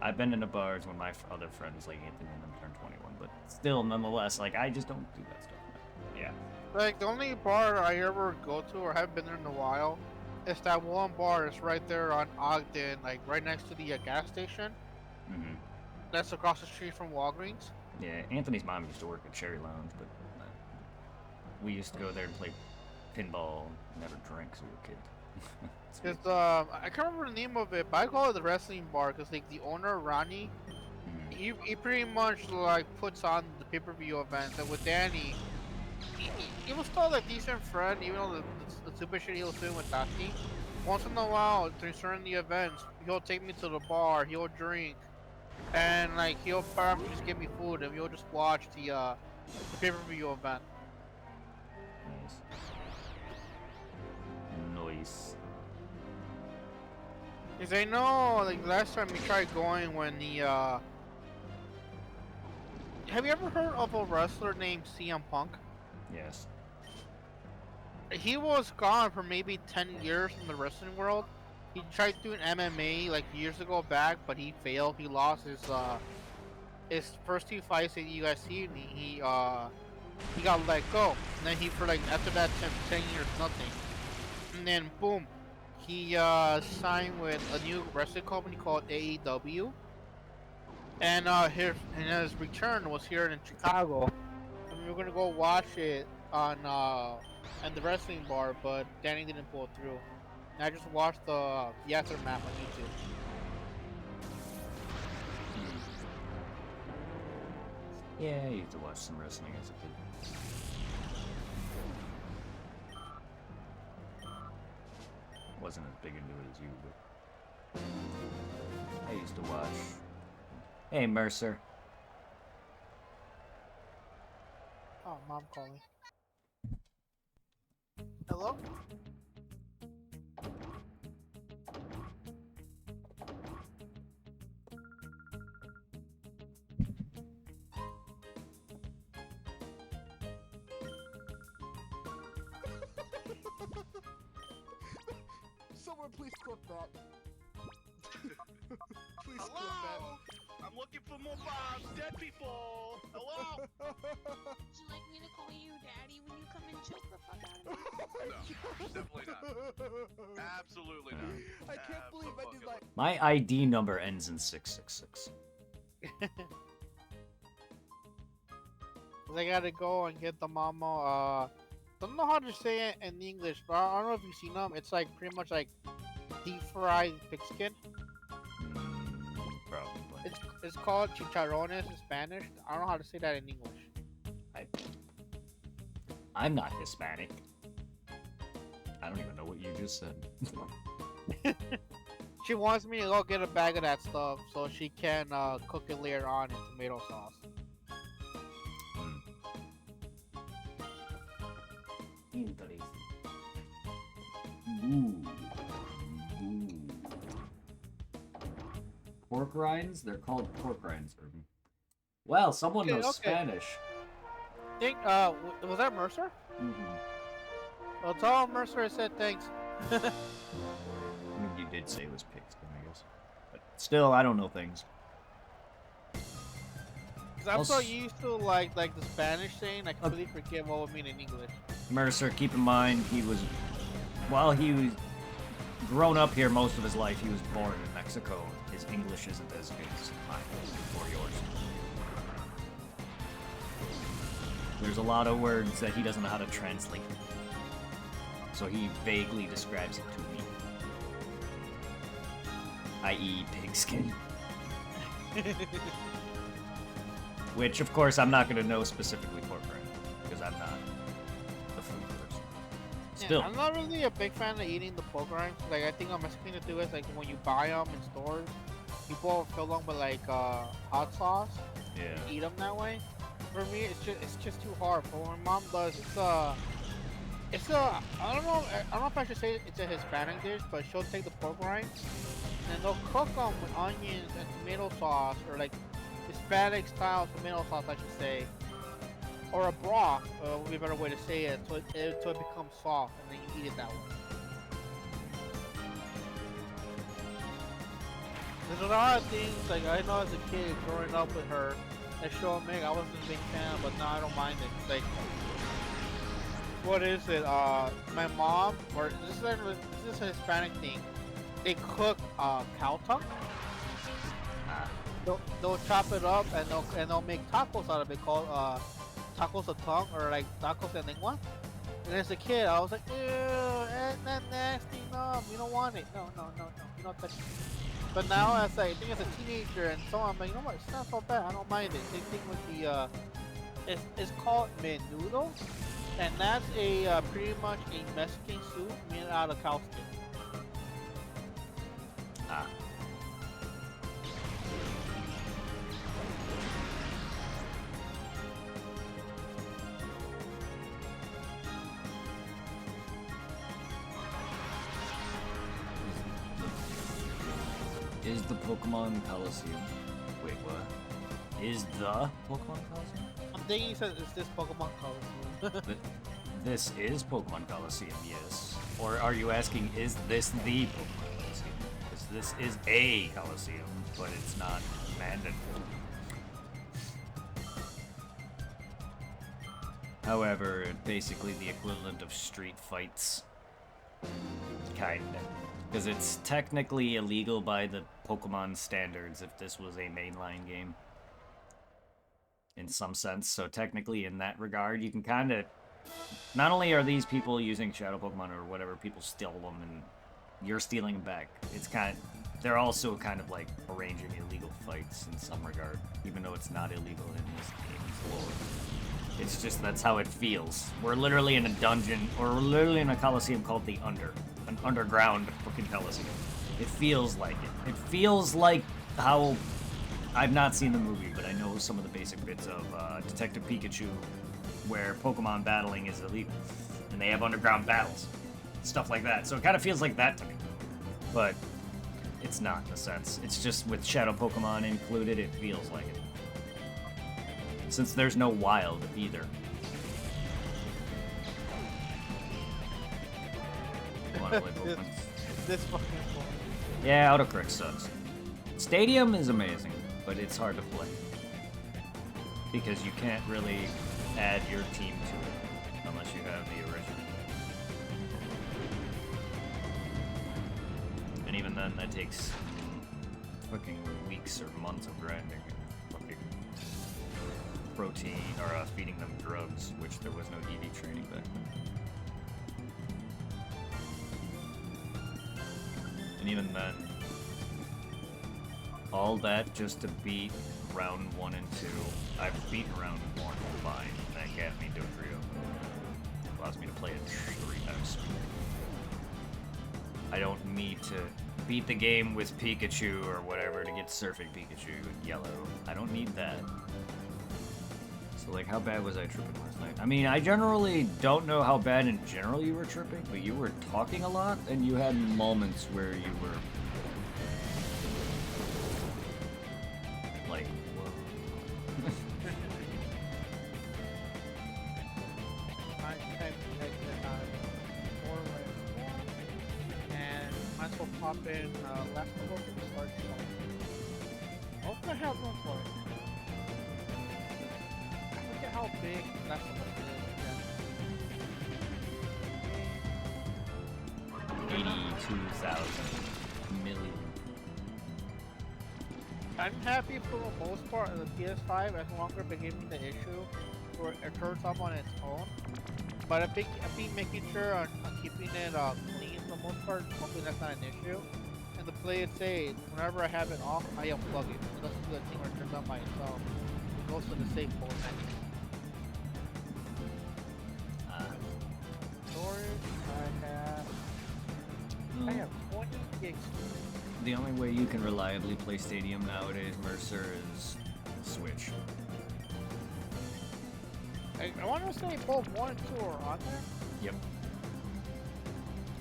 Speaker 2: I've been in bars when my other friends, like Anthony and them, turned 21, but still, nonetheless, like, I just don't do that stuff. Yeah.
Speaker 4: Like, the only bar I ever go to, or haven't been there in a while, is that one bar that's right there on Ogden, like, right next to the gas station.
Speaker 2: Mm-hmm.
Speaker 4: That's across the street from Walgreens.
Speaker 2: Yeah, Anthony's mom used to work at Cherry Lounge, but we used to go there and play pinball, never drank, so we were kids.
Speaker 4: Cause I can't remember the name of it, but I call it the wrestling bar, cause like the owner Ronnie, he pretty much like puts on the pay-per-view events, and with Danny, he was still a decent friend, even though the stupid shit he was doing with Tati. Once in a while, during the events, he'll take me to the bar, he'll drink, and like he'll probably just give me food, and we'll just watch the pay-per-view event.
Speaker 2: Nice. Nice.
Speaker 4: Cause I know, like last time we tried going when the have you ever heard of a wrestler named CM Punk?
Speaker 2: Yes.
Speaker 4: He was gone for maybe 10 years from the wrestling world. He tried doing MMA like years ago back, but he failed. He lost his first 2 fights in UFC, and he got let go. And then he for like after that 10 years nothing. And then boom, he signed with a new wrestling company called AEW. And his return was here in Chicago. And we were gonna go watch it on the wrestling bar, but Danny didn't pull through. And I just watched the aftermath on YouTube.
Speaker 2: Yeah, I used to watch some wrestling as a kid. Wasn't as big into it as you, but I used to watch. Hey, Mercer.
Speaker 4: Oh, mom calling. Hello?
Speaker 5: Someone please clip that. Please clip
Speaker 6: Hello? I'm looking for more bombs. Dead people. Hello?
Speaker 3: Would you like me to call you daddy when you come and choke the fuck out of me?
Speaker 6: No, definitely not. Absolutely not.
Speaker 5: I can't believe I did like.
Speaker 2: My ID number ends in 666.
Speaker 4: I gotta go and get the mama. Don't know how to say it in English, but I don't know if you've seen them. It's like pretty much like deep fried pig skin.
Speaker 2: Probably.
Speaker 4: It's called chicharrones in Spanish. I don't know how to say that in English.
Speaker 2: I'm not Hispanic. I don't even know what you just said.
Speaker 4: She wants me to go get a bag of that stuff so she can cook it later on in tomato sauce.
Speaker 2: Interesting. Ooh. Pork rinds? They're called pork rinds, Urban. Well, someone knows Spanish.
Speaker 4: Think, was that Mercer?
Speaker 2: Mm-hmm.
Speaker 4: Well, tell Mercer I said thanks.
Speaker 2: I mean, you did say it was pigskin, I guess. But still, I don't know things.
Speaker 4: Cause I'm so used to like the Spanish saying, I completely forget what would mean in English.
Speaker 2: Mercer, keep in mind, while he was grown up here most of his life, he was born in Mexico. His English isn't as good as mine or yours. There's a lot of words that he doesn't know how to translate. So he vaguely describes it to me. I.e. pigskin. Which, of course, I'm not going to know specifically pork rind, because I'm not the food person. Still.
Speaker 4: Yeah, I'm not really a big fan of eating the pork rinds. Like, I think a Mexican thing to do is, like, when you buy them in stores, people fill them with, like, hot sauce.
Speaker 2: Yeah.
Speaker 4: Eat them that way. For me, it's just too hard. But when mom does, I don't know if I should say it's a Hispanic dish, but she'll take the pork rinds and they'll cook them with onions and tomato sauce, or like Hispanic style tomato sauce, I should say, or a broth, would be a better way to say it, so it becomes soft, and then you eat it that way. There's a lot of things, like I know as a kid growing up with her, that show Meg, I wasn't a big fan, but now I don't mind it. Like, what is it? My mom, or this is a Hispanic thing. They cook cow tongue. They'll chop it up and they'll make tacos out of it called tacos of tongue, or like tacos de lengua. And as a kid, I was like, ew, that's nasty. No, we don't want it. No, you don't touch it. But now, I think as a teenager and so on, I'm like, you know what? It's not so bad. I don't mind it. Same thing with the it's called menudo, and that's a pretty much a Mexican soup made out of cow skin.
Speaker 2: Ah. is the Pokemon Colosseum. Wait, what? Is the Pokemon Colosseum?
Speaker 4: I'm thinking he said, is this Pokemon Colosseum?
Speaker 2: This is Pokemon Colosseum, yes. Or are you asking, is this the Pokemon Colosseum? Because this is a Colosseum, but it's not mandatory. However, basically the equivalent of street fights. Kinda. Because it's technically illegal by the Pokemon standards if this was a mainline game. In some sense. So technically in that regard, you can kinda... Not only are these people using Shadow Pokemon or whatever, people steal them and you're stealing them back. It's kind of... They're also kind of like arranging illegal fights in some regard. Even though it's not illegal in this game's lore. It's just that's how it feels. We're literally in a dungeon, or we're literally in a Colosseum called the Under. An underground fucking Colosseum. It feels like it. It feels like how... I've not seen the movie, but I know some of the basic bits of Detective Pikachu, where Pokemon battling is illegal. And they have underground battles. Stuff like that. So it kind of feels like that to me. But it's not in a sense. It's just with Shadow Pokemon included, it feels like it. Since there's no wild either. Wanna play Pokemon?
Speaker 4: This fucking boy.
Speaker 2: Yeah, autocorrect sucks. Stadium is amazing, but it's hard to play. Because you can't really add your team to it, unless you have the original. And even then, that takes fucking weeks or months of grinding and fucking protein, or feeding them drugs, which there was no EV training back then. And even then, all that just to beat round 1 and 2. I've beaten round 1 fine. That got me to Rio. Allows me to play it 3 times speed. I don't need to beat the game with Pikachu or whatever to get Surfing Pikachu and Yellow. I don't need that. So, like, how bad was I tripping last night? I mean, I generally don't know how bad in general you were tripping, but you were talking a lot, and you had moments where you were... like, whoa.
Speaker 4: And might as well pop in last level to start showing. What the hell room for it? Look at how big last level is.
Speaker 2: 82,000 million.
Speaker 4: I'm happy for the most part of the PS5 as longer becoming the issue where it turns off on its own. But I've been making sure on keeping it clean for the most part. Hopefully that's not an issue. And the play it safe, whenever I have it off, I unplug it. So that's the thing where it turns on by itself. It goes to the safe mode. Storage, I have 20 gigs.
Speaker 2: The only way you can reliably play Stadium nowadays, Mercer, is Switch.
Speaker 4: I want to say both 1 and 2 are on there.
Speaker 2: Yep.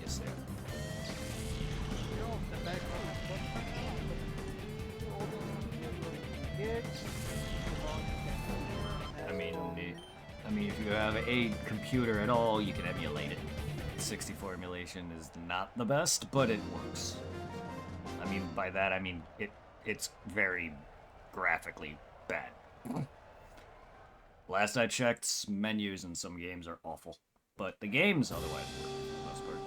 Speaker 2: Yes, they are.
Speaker 4: You know, the next
Speaker 2: I mean, if you have a computer at all, you can emulate it. 64 emulation is not the best, but it works. I mean, by that I mean it's very graphically bad. Last I checked, menus in some games are awful, but the games otherwise work for the most part.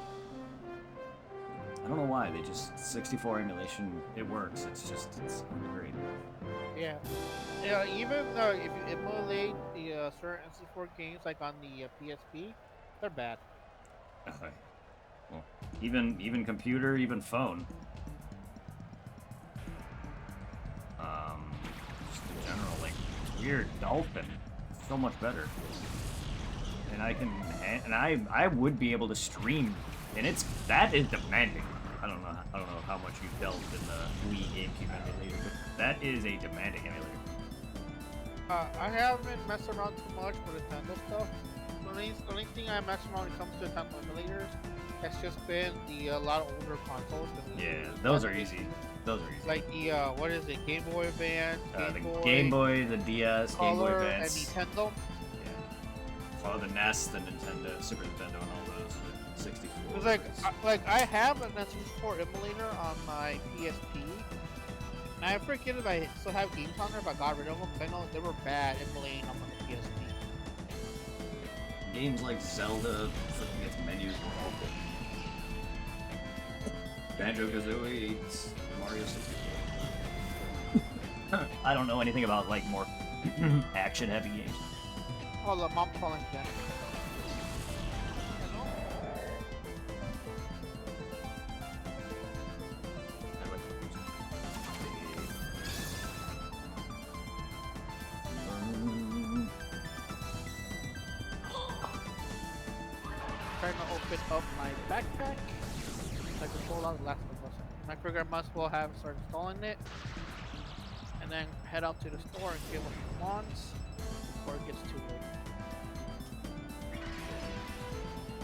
Speaker 2: I don't know why, they just 64 emulation, it works. It's great.
Speaker 4: Yeah. Yeah, even if you emulate the certain N64 games like on the PSP, they're bad.
Speaker 2: Okay. Well, even computer, even phone. Just in general, like weird Dolphin, so much better. And I would be able to stream, and that is demanding. I don't know how much you've delved in the Wii GameCube emulator, but that is a demanding emulator.
Speaker 4: I haven't messed around too much with Nintendo stuff. The only thing I mess around when it comes to Nintendo emulators has just been a lot of older consoles.
Speaker 2: Yeah, those are easy. Those are easy.
Speaker 4: Like the what is it? Game Boy Advance,
Speaker 2: The Game Boy, the DS, Game Boy
Speaker 4: Color, and
Speaker 2: Advance.
Speaker 4: Nintendo.
Speaker 2: Yeah. Oh, the NES, the Nintendo, Super Nintendo, and all those. 64.
Speaker 4: Cause I have an N64 emulator on my PSP. And I forget if I still have games on there, if I got rid of them. 'Cause I know they were bad emulating on the PSP.
Speaker 2: Games like Zelda, freaking its menus were awful. Banjo-Kazooie, it's Mario 64. I don't know anything about like more action-heavy games.
Speaker 4: Oh, the mom's calling again. Trying to open up my backpack. I can pull out the Last of Us. And I figure I might as well have start installing it, and then head out to the store and get what she wants before it gets too late.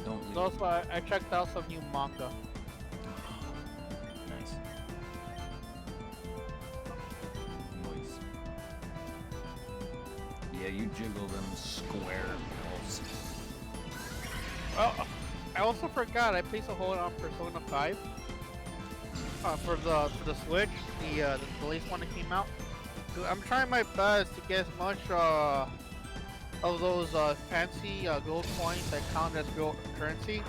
Speaker 2: Don't leave.
Speaker 4: Also, I checked out some new manga.
Speaker 2: Nice. Nice. Yeah, you jiggle them square balls.
Speaker 4: Well, I also forgot I placed a hold on Persona 5 for the Switch, the latest one that came out. I'm trying my best to get as much of those fancy gold coins that count as real currency.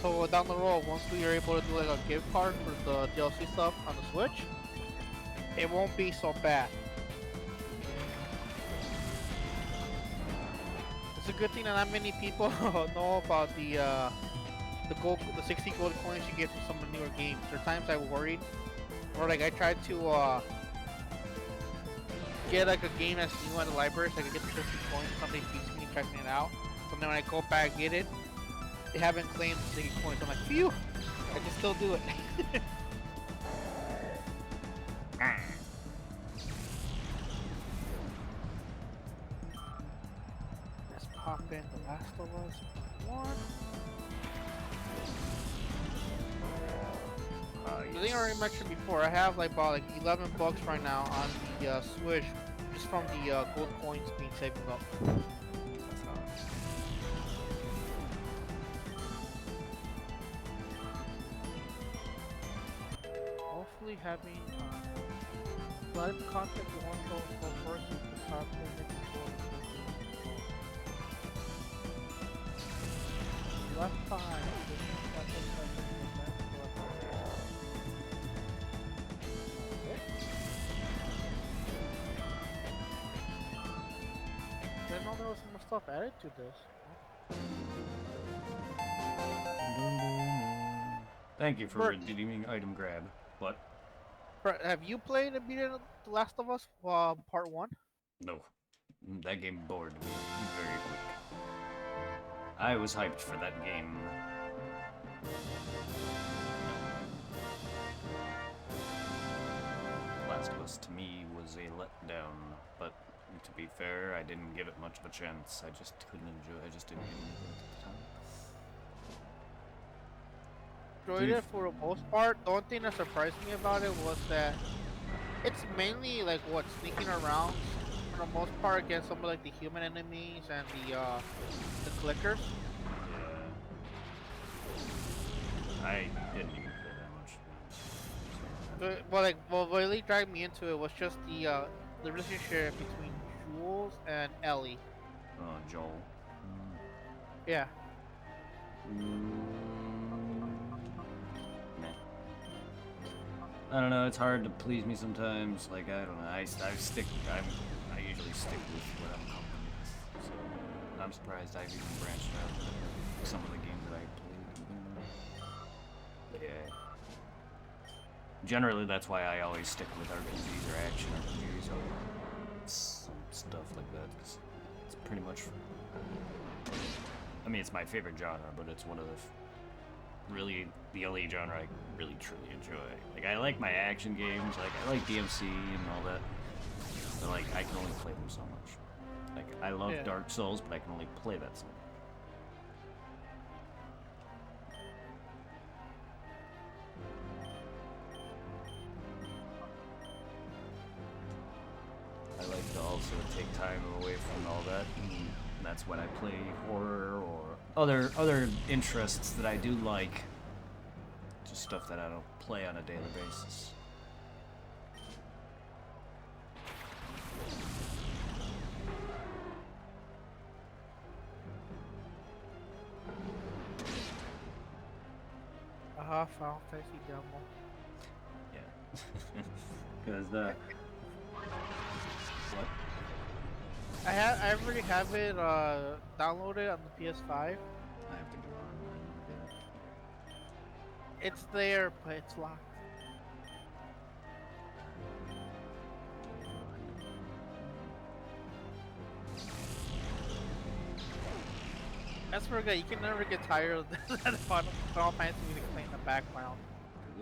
Speaker 4: So down the road, once we are able to do like a gift card for the DLC stuff on the Switch, it won't be so bad. It's a good thing that not many people know about the 60 gold coins you get from some of the newer games. There are times I worried, or like I tried to get like a game that's new at the library so I could get the 50 coins. Somebody beats me checking it out. So then when I go back and get it, they haven't claimed the 60 coins. I'm like, phew! I can still do it. Let's pop in The Last of Us 1. The thing I already mentioned before, I have like about like $11 right now on the Switch, just from the gold coins being saved up. Hopefully having live content you want to go first is the top of the last time. Didn't know there was more stuff added to this.
Speaker 2: Thank you for
Speaker 4: Bert.
Speaker 2: redeeming item grab. What?
Speaker 4: Have you played and beaten The Last of Us Part 1?
Speaker 2: No. That game bored me very quick. I was hyped for that game. Last of Us to me was a letdown, but to be fair, I didn't give it much of a chance. I just couldn't enjoy it. I just didn't get into it at the time.
Speaker 4: Enjoyed it for the most part. The only thing that surprised me about it was that it's mainly like what, sneaking around for the most part against some of like the human enemies and the clickers.
Speaker 2: Yeah. I didn't even play that much.
Speaker 4: What really dragged me into it was just the relationship between Jules and Ellie.
Speaker 2: Joel.
Speaker 4: Yeah.
Speaker 2: I don't know, it's hard to please me sometimes. Like, I don't know, I usually stick with what I'm comfortable with. So, I'm surprised I've even branched out to some of the games that I played. Yeah. Generally, that's why I always stick with RPGs or action RPGs or stuff like that, because it's pretty much... I mean, it's my favorite genre, but it's one of the... really the only genre I really truly enjoy. Like, I like my action games, like I like DMC and all that, but like I can only play them so much. Like, I love Dark Souls, but I can only play that so much. away from all that. And that's when I play horror or other interests that I do like. Just stuff that I don't play on a daily basis.
Speaker 4: Final Fantasy demo.
Speaker 2: Yeah. Because what?
Speaker 4: I already have it downloaded on the PS5.
Speaker 2: I have to go on.
Speaker 4: It's there, but it's locked. That's pretty good. You can never get tired of that Final Fantasy music playing in the background.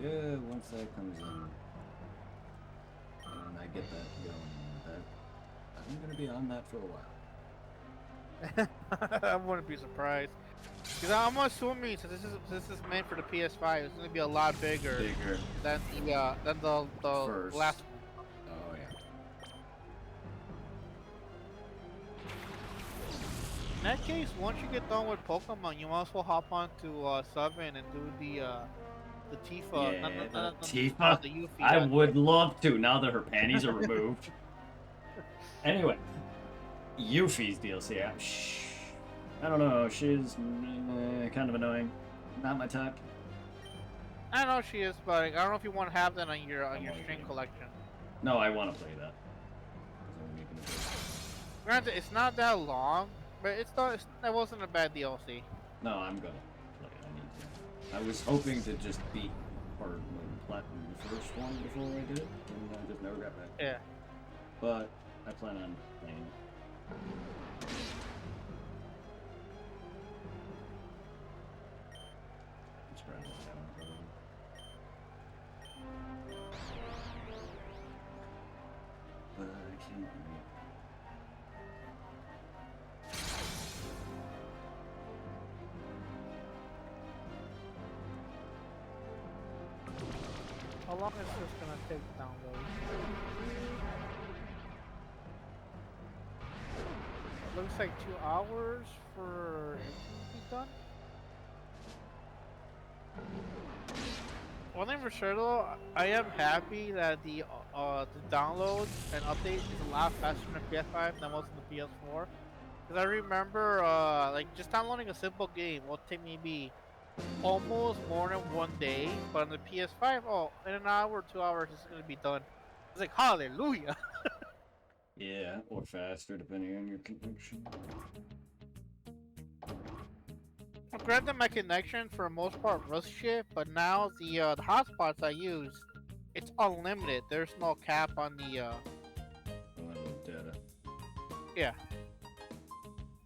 Speaker 2: Yeah, once that comes in, and I get that going, I'm gonna be on that for a while.
Speaker 4: I wouldn't be surprised. Because I'm assuming since this is meant for the PS5, it's gonna be a lot bigger than the
Speaker 2: First.
Speaker 4: last.
Speaker 2: Oh yeah.
Speaker 4: In that case, once you get done with Pokemon, you might as well hop on to 7 and do the Tifa.
Speaker 2: Yeah, the Tifa.
Speaker 4: not the Yuffie.
Speaker 2: I would love to now that her panties are removed. Anyway, Yuffie's DLC. I don't know. She's kind of annoying. Not my type.
Speaker 4: I know she is, but I don't know if you want to have that on your string collection.
Speaker 2: No, I want to play that.
Speaker 4: Granted, it's not that long, but that wasn't a bad DLC.
Speaker 2: No, I'm gonna play it. I need to. I was hoping to just beat or platinum the first one before I did it, and I just never got back.
Speaker 4: Yeah.
Speaker 2: But I plan on playing it. Just trying to look down. But I can't read.
Speaker 4: How long is this gonna take to download? Looks like 2 hours for everything to be done. One thing for sure though, I am happy that the download and update is a lot faster in the PS5 than was in the PS4. Because I remember like just downloading a simple game will take maybe almost more than 1 day, but on the PS5, in an hour or 2 hours it's gonna be done. It's like hallelujah.
Speaker 2: Yeah, or faster depending on your connection.
Speaker 4: Granted, my connection for the most part was shit, but now the hotspots I use, it's unlimited. There's no cap on the
Speaker 2: Data.
Speaker 4: yeah.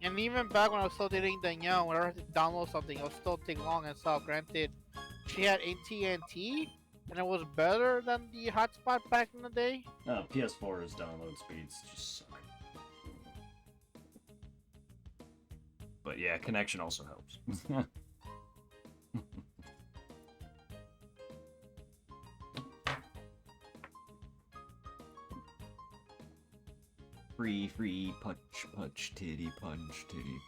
Speaker 4: And even back when I was still dating Danielle, whenever I had to download something, it would still take long and stuff. Granted, she had AT&T, and it was better than the hotspot back in the day.
Speaker 2: PS4's download speeds just suck. But yeah, connection also helps. Free, punch, titty, punch, titty.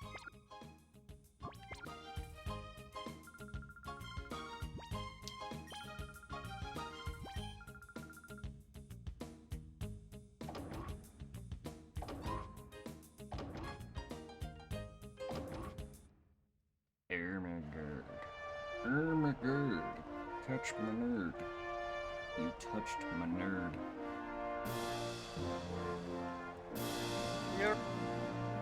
Speaker 2: Ermagerd. Touch my nerd. You touched my nerd.
Speaker 4: You're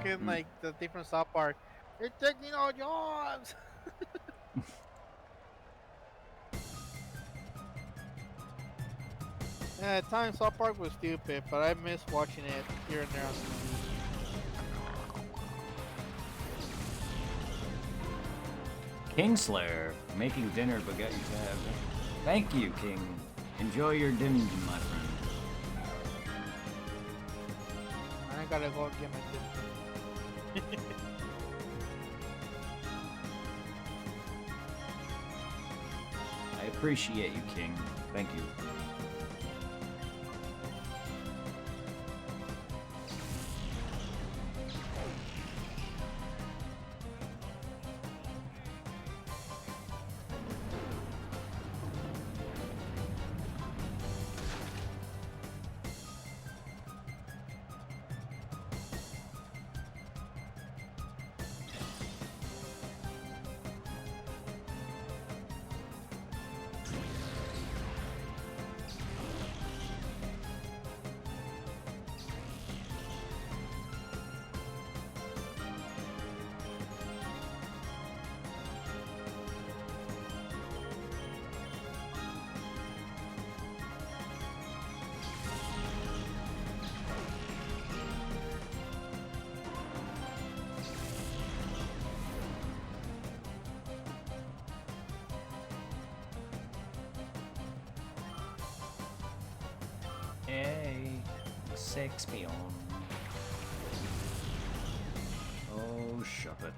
Speaker 4: getting like the different South Park. You're taking all jobs. Yeah, at times South Park was stupid, but I miss watching it here and there on TV.
Speaker 2: Kingslayer, making dinner but got you tabbed. Thank you, King. Enjoy your dinner, my friend.
Speaker 4: I gotta go get my dinner.
Speaker 2: I appreciate you, King. Thank you. Sex peon. Oh, shut it.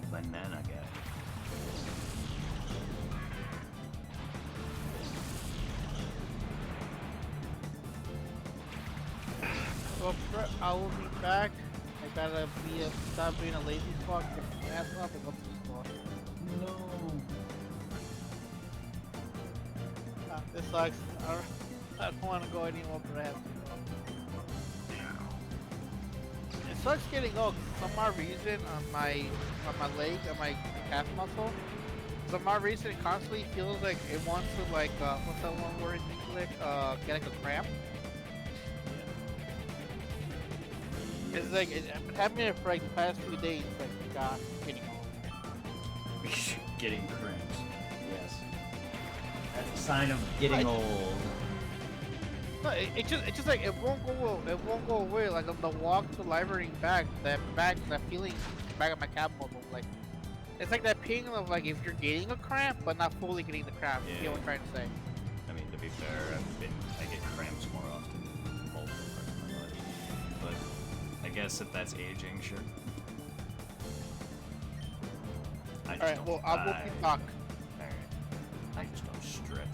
Speaker 2: Banana guy.
Speaker 4: Well, I will be back. I gotta stop being a lazy fuck, get my ass up, and go to the store.
Speaker 2: No.
Speaker 4: This sucks. I don't want to go anymore, but I have to go. It sucks getting old. 'Cause some odd reason on my leg, on my calf muscle, some odd reason it constantly feels like it wants to what's that one word in English? Get like a cramp. It's like it's been happening for like the past few days. Like, God, I'm getting old.
Speaker 2: Getting cramps. Yes. That's a sign of getting old.
Speaker 4: No, it's just like it won't go away. Like on the walk to the library and back, that feeling back at my calf muscle, like it's like that pain of like if you're getting a cramp but not fully getting the cramp. You know what I'm trying to say?
Speaker 2: I mean, to be fair, I get cramps more often than multiple parts of my body. But I guess if that's aging, sure.
Speaker 4: Alright, well, I will be back.
Speaker 2: Alright. I just don't stretch.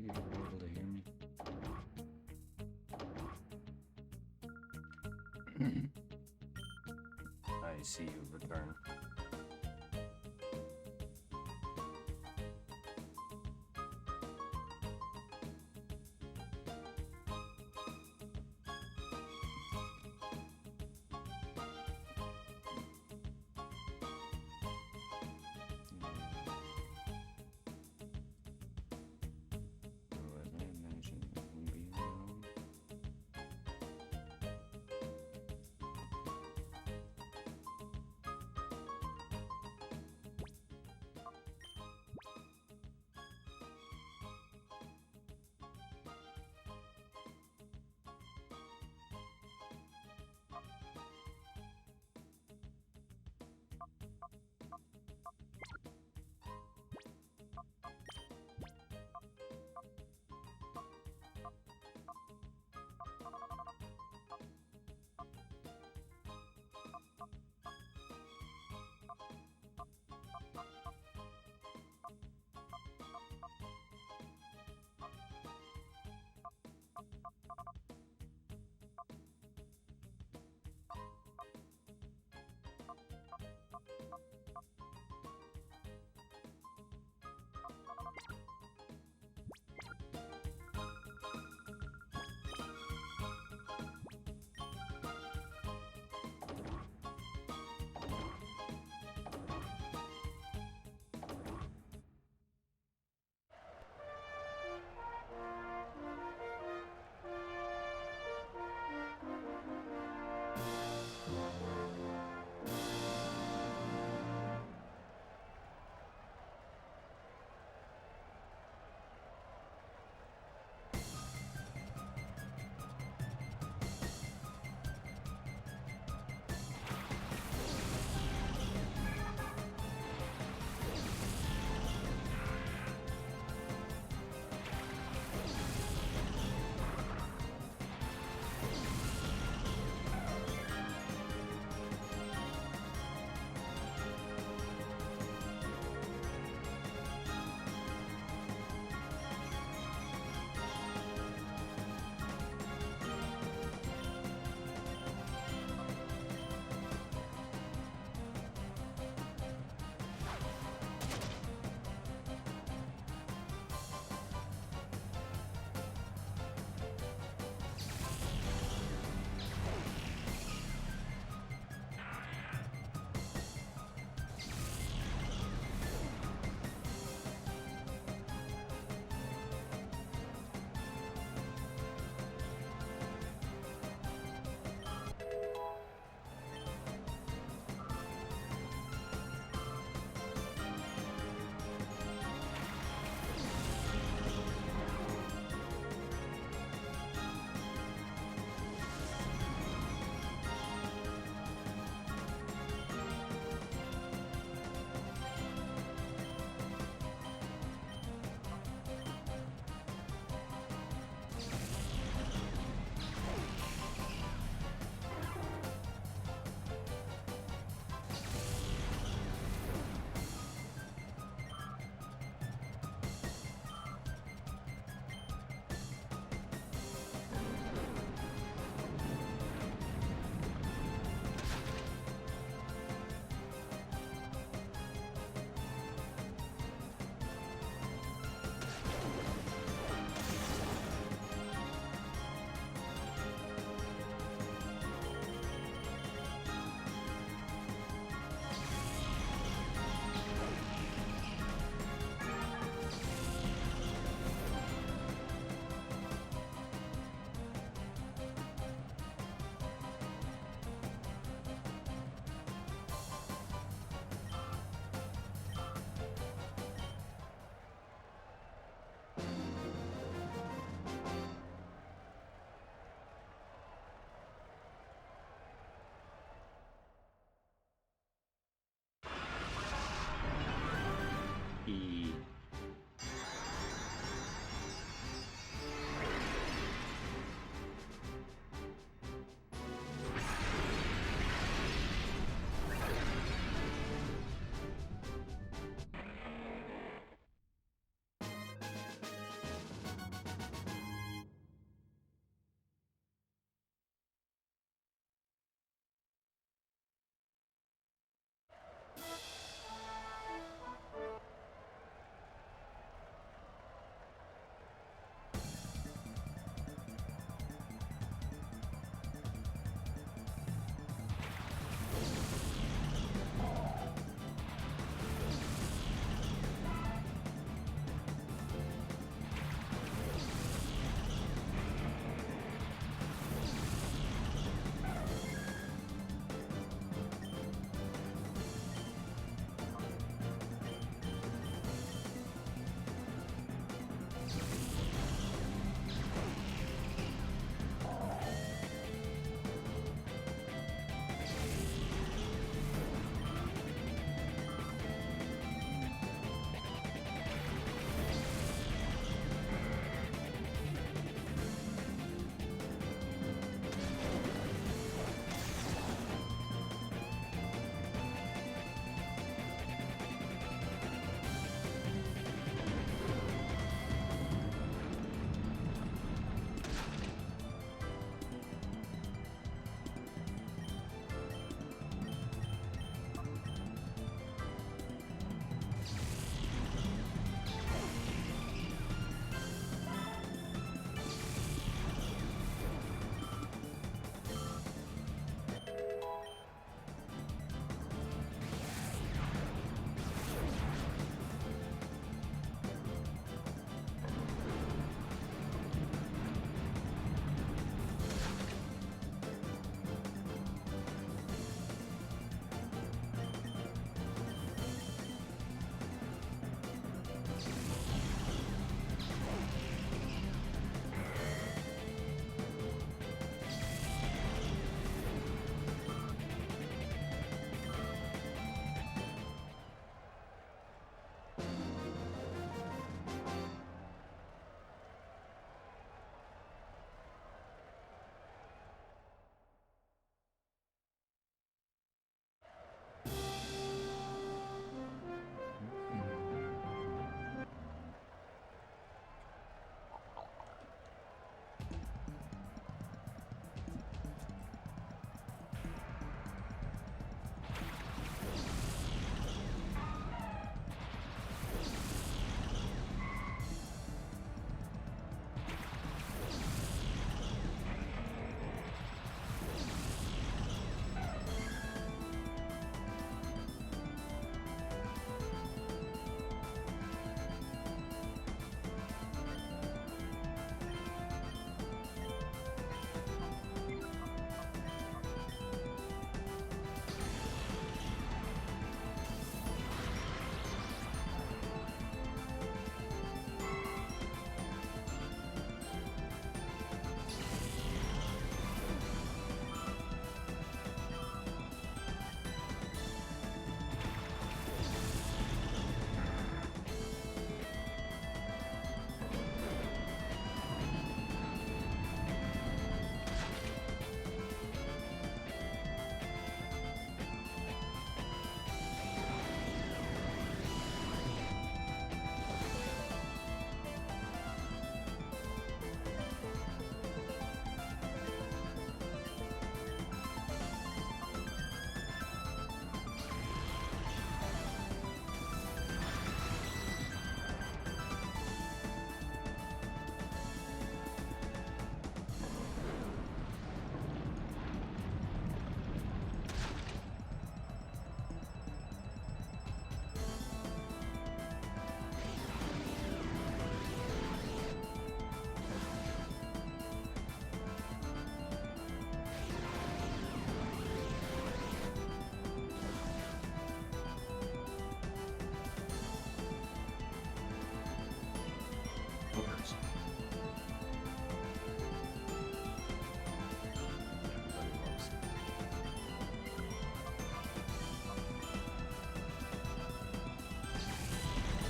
Speaker 2: you were able to hear me. I see you return. As I mentioned, it won't be long.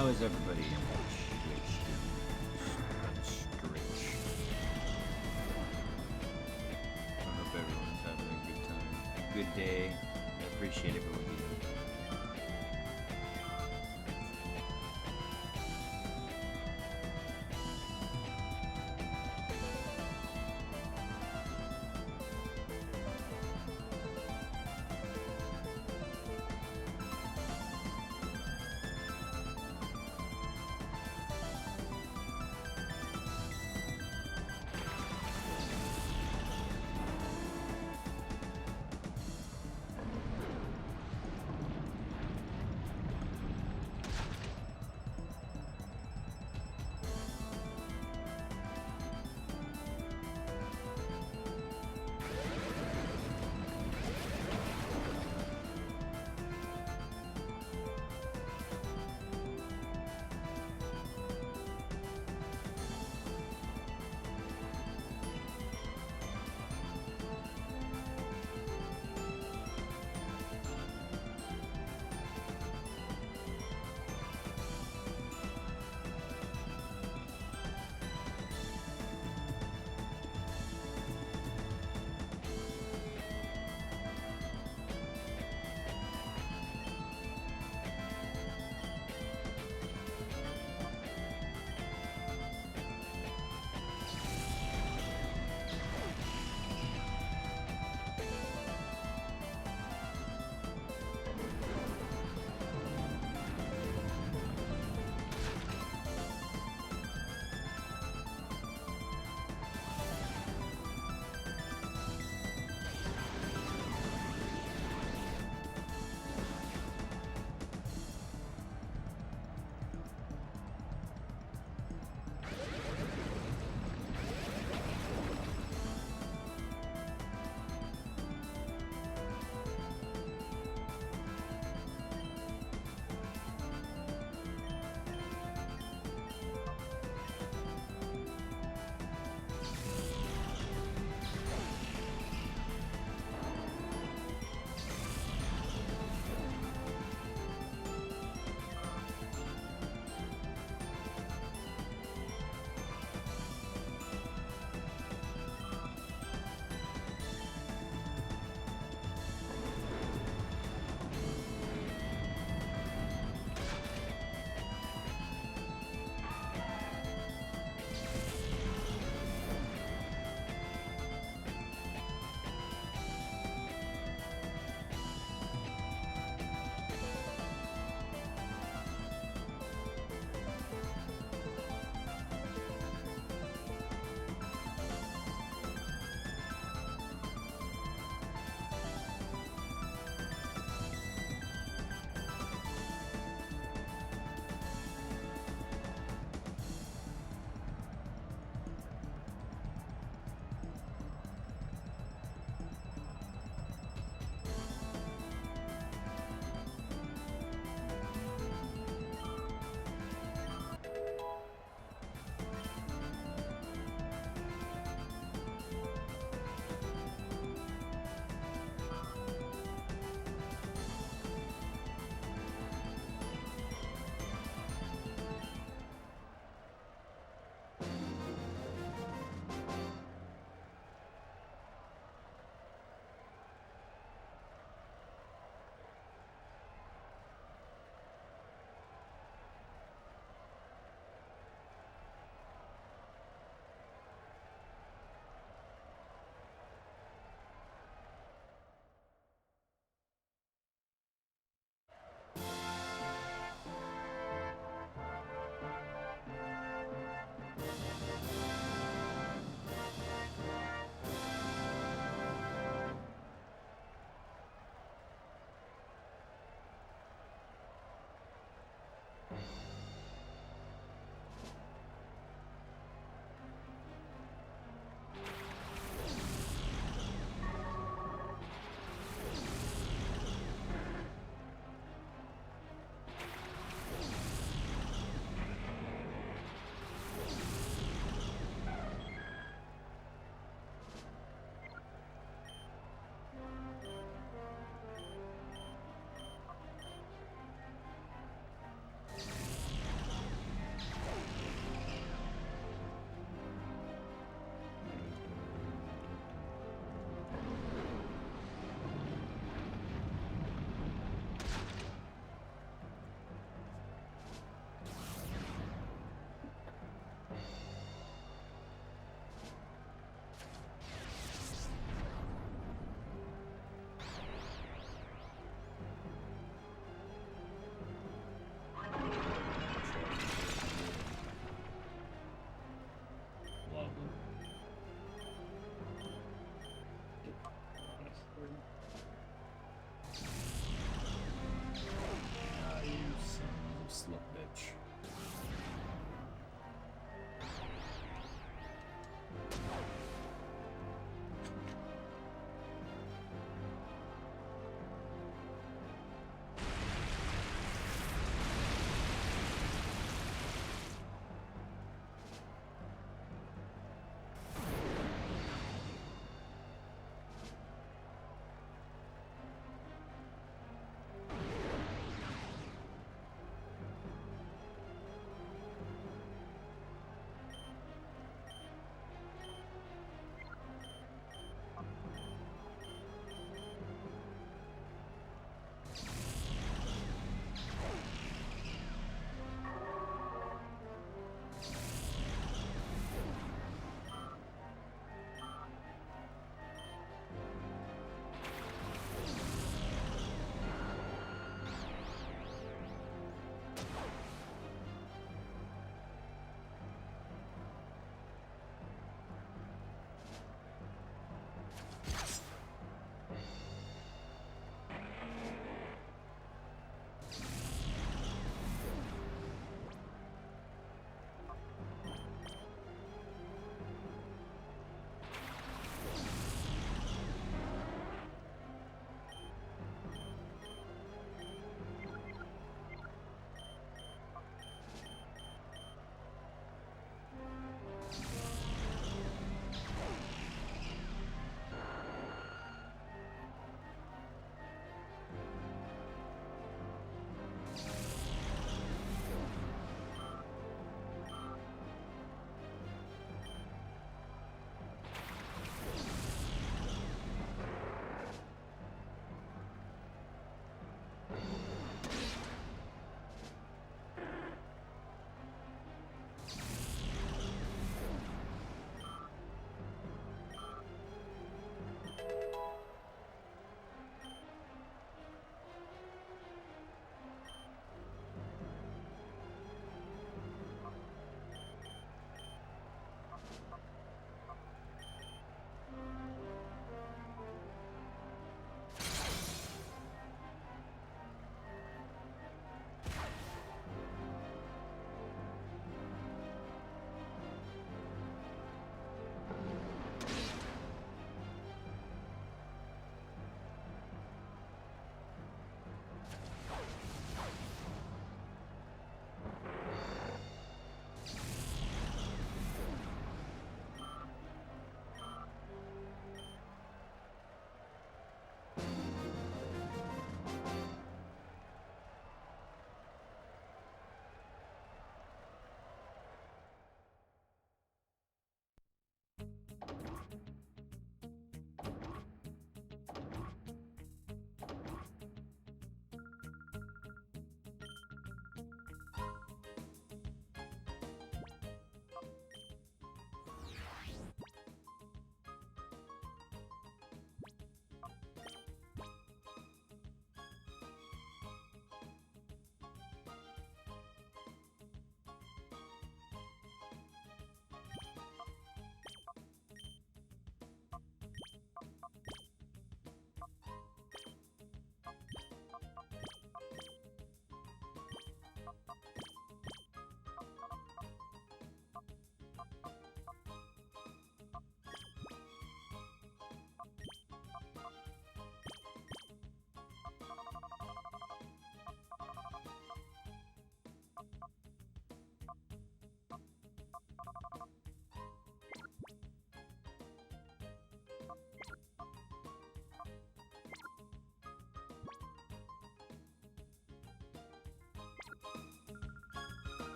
Speaker 2: How is everybody in Twitch doing? I hope everyone's having a good time. Good day. I appreciate everyone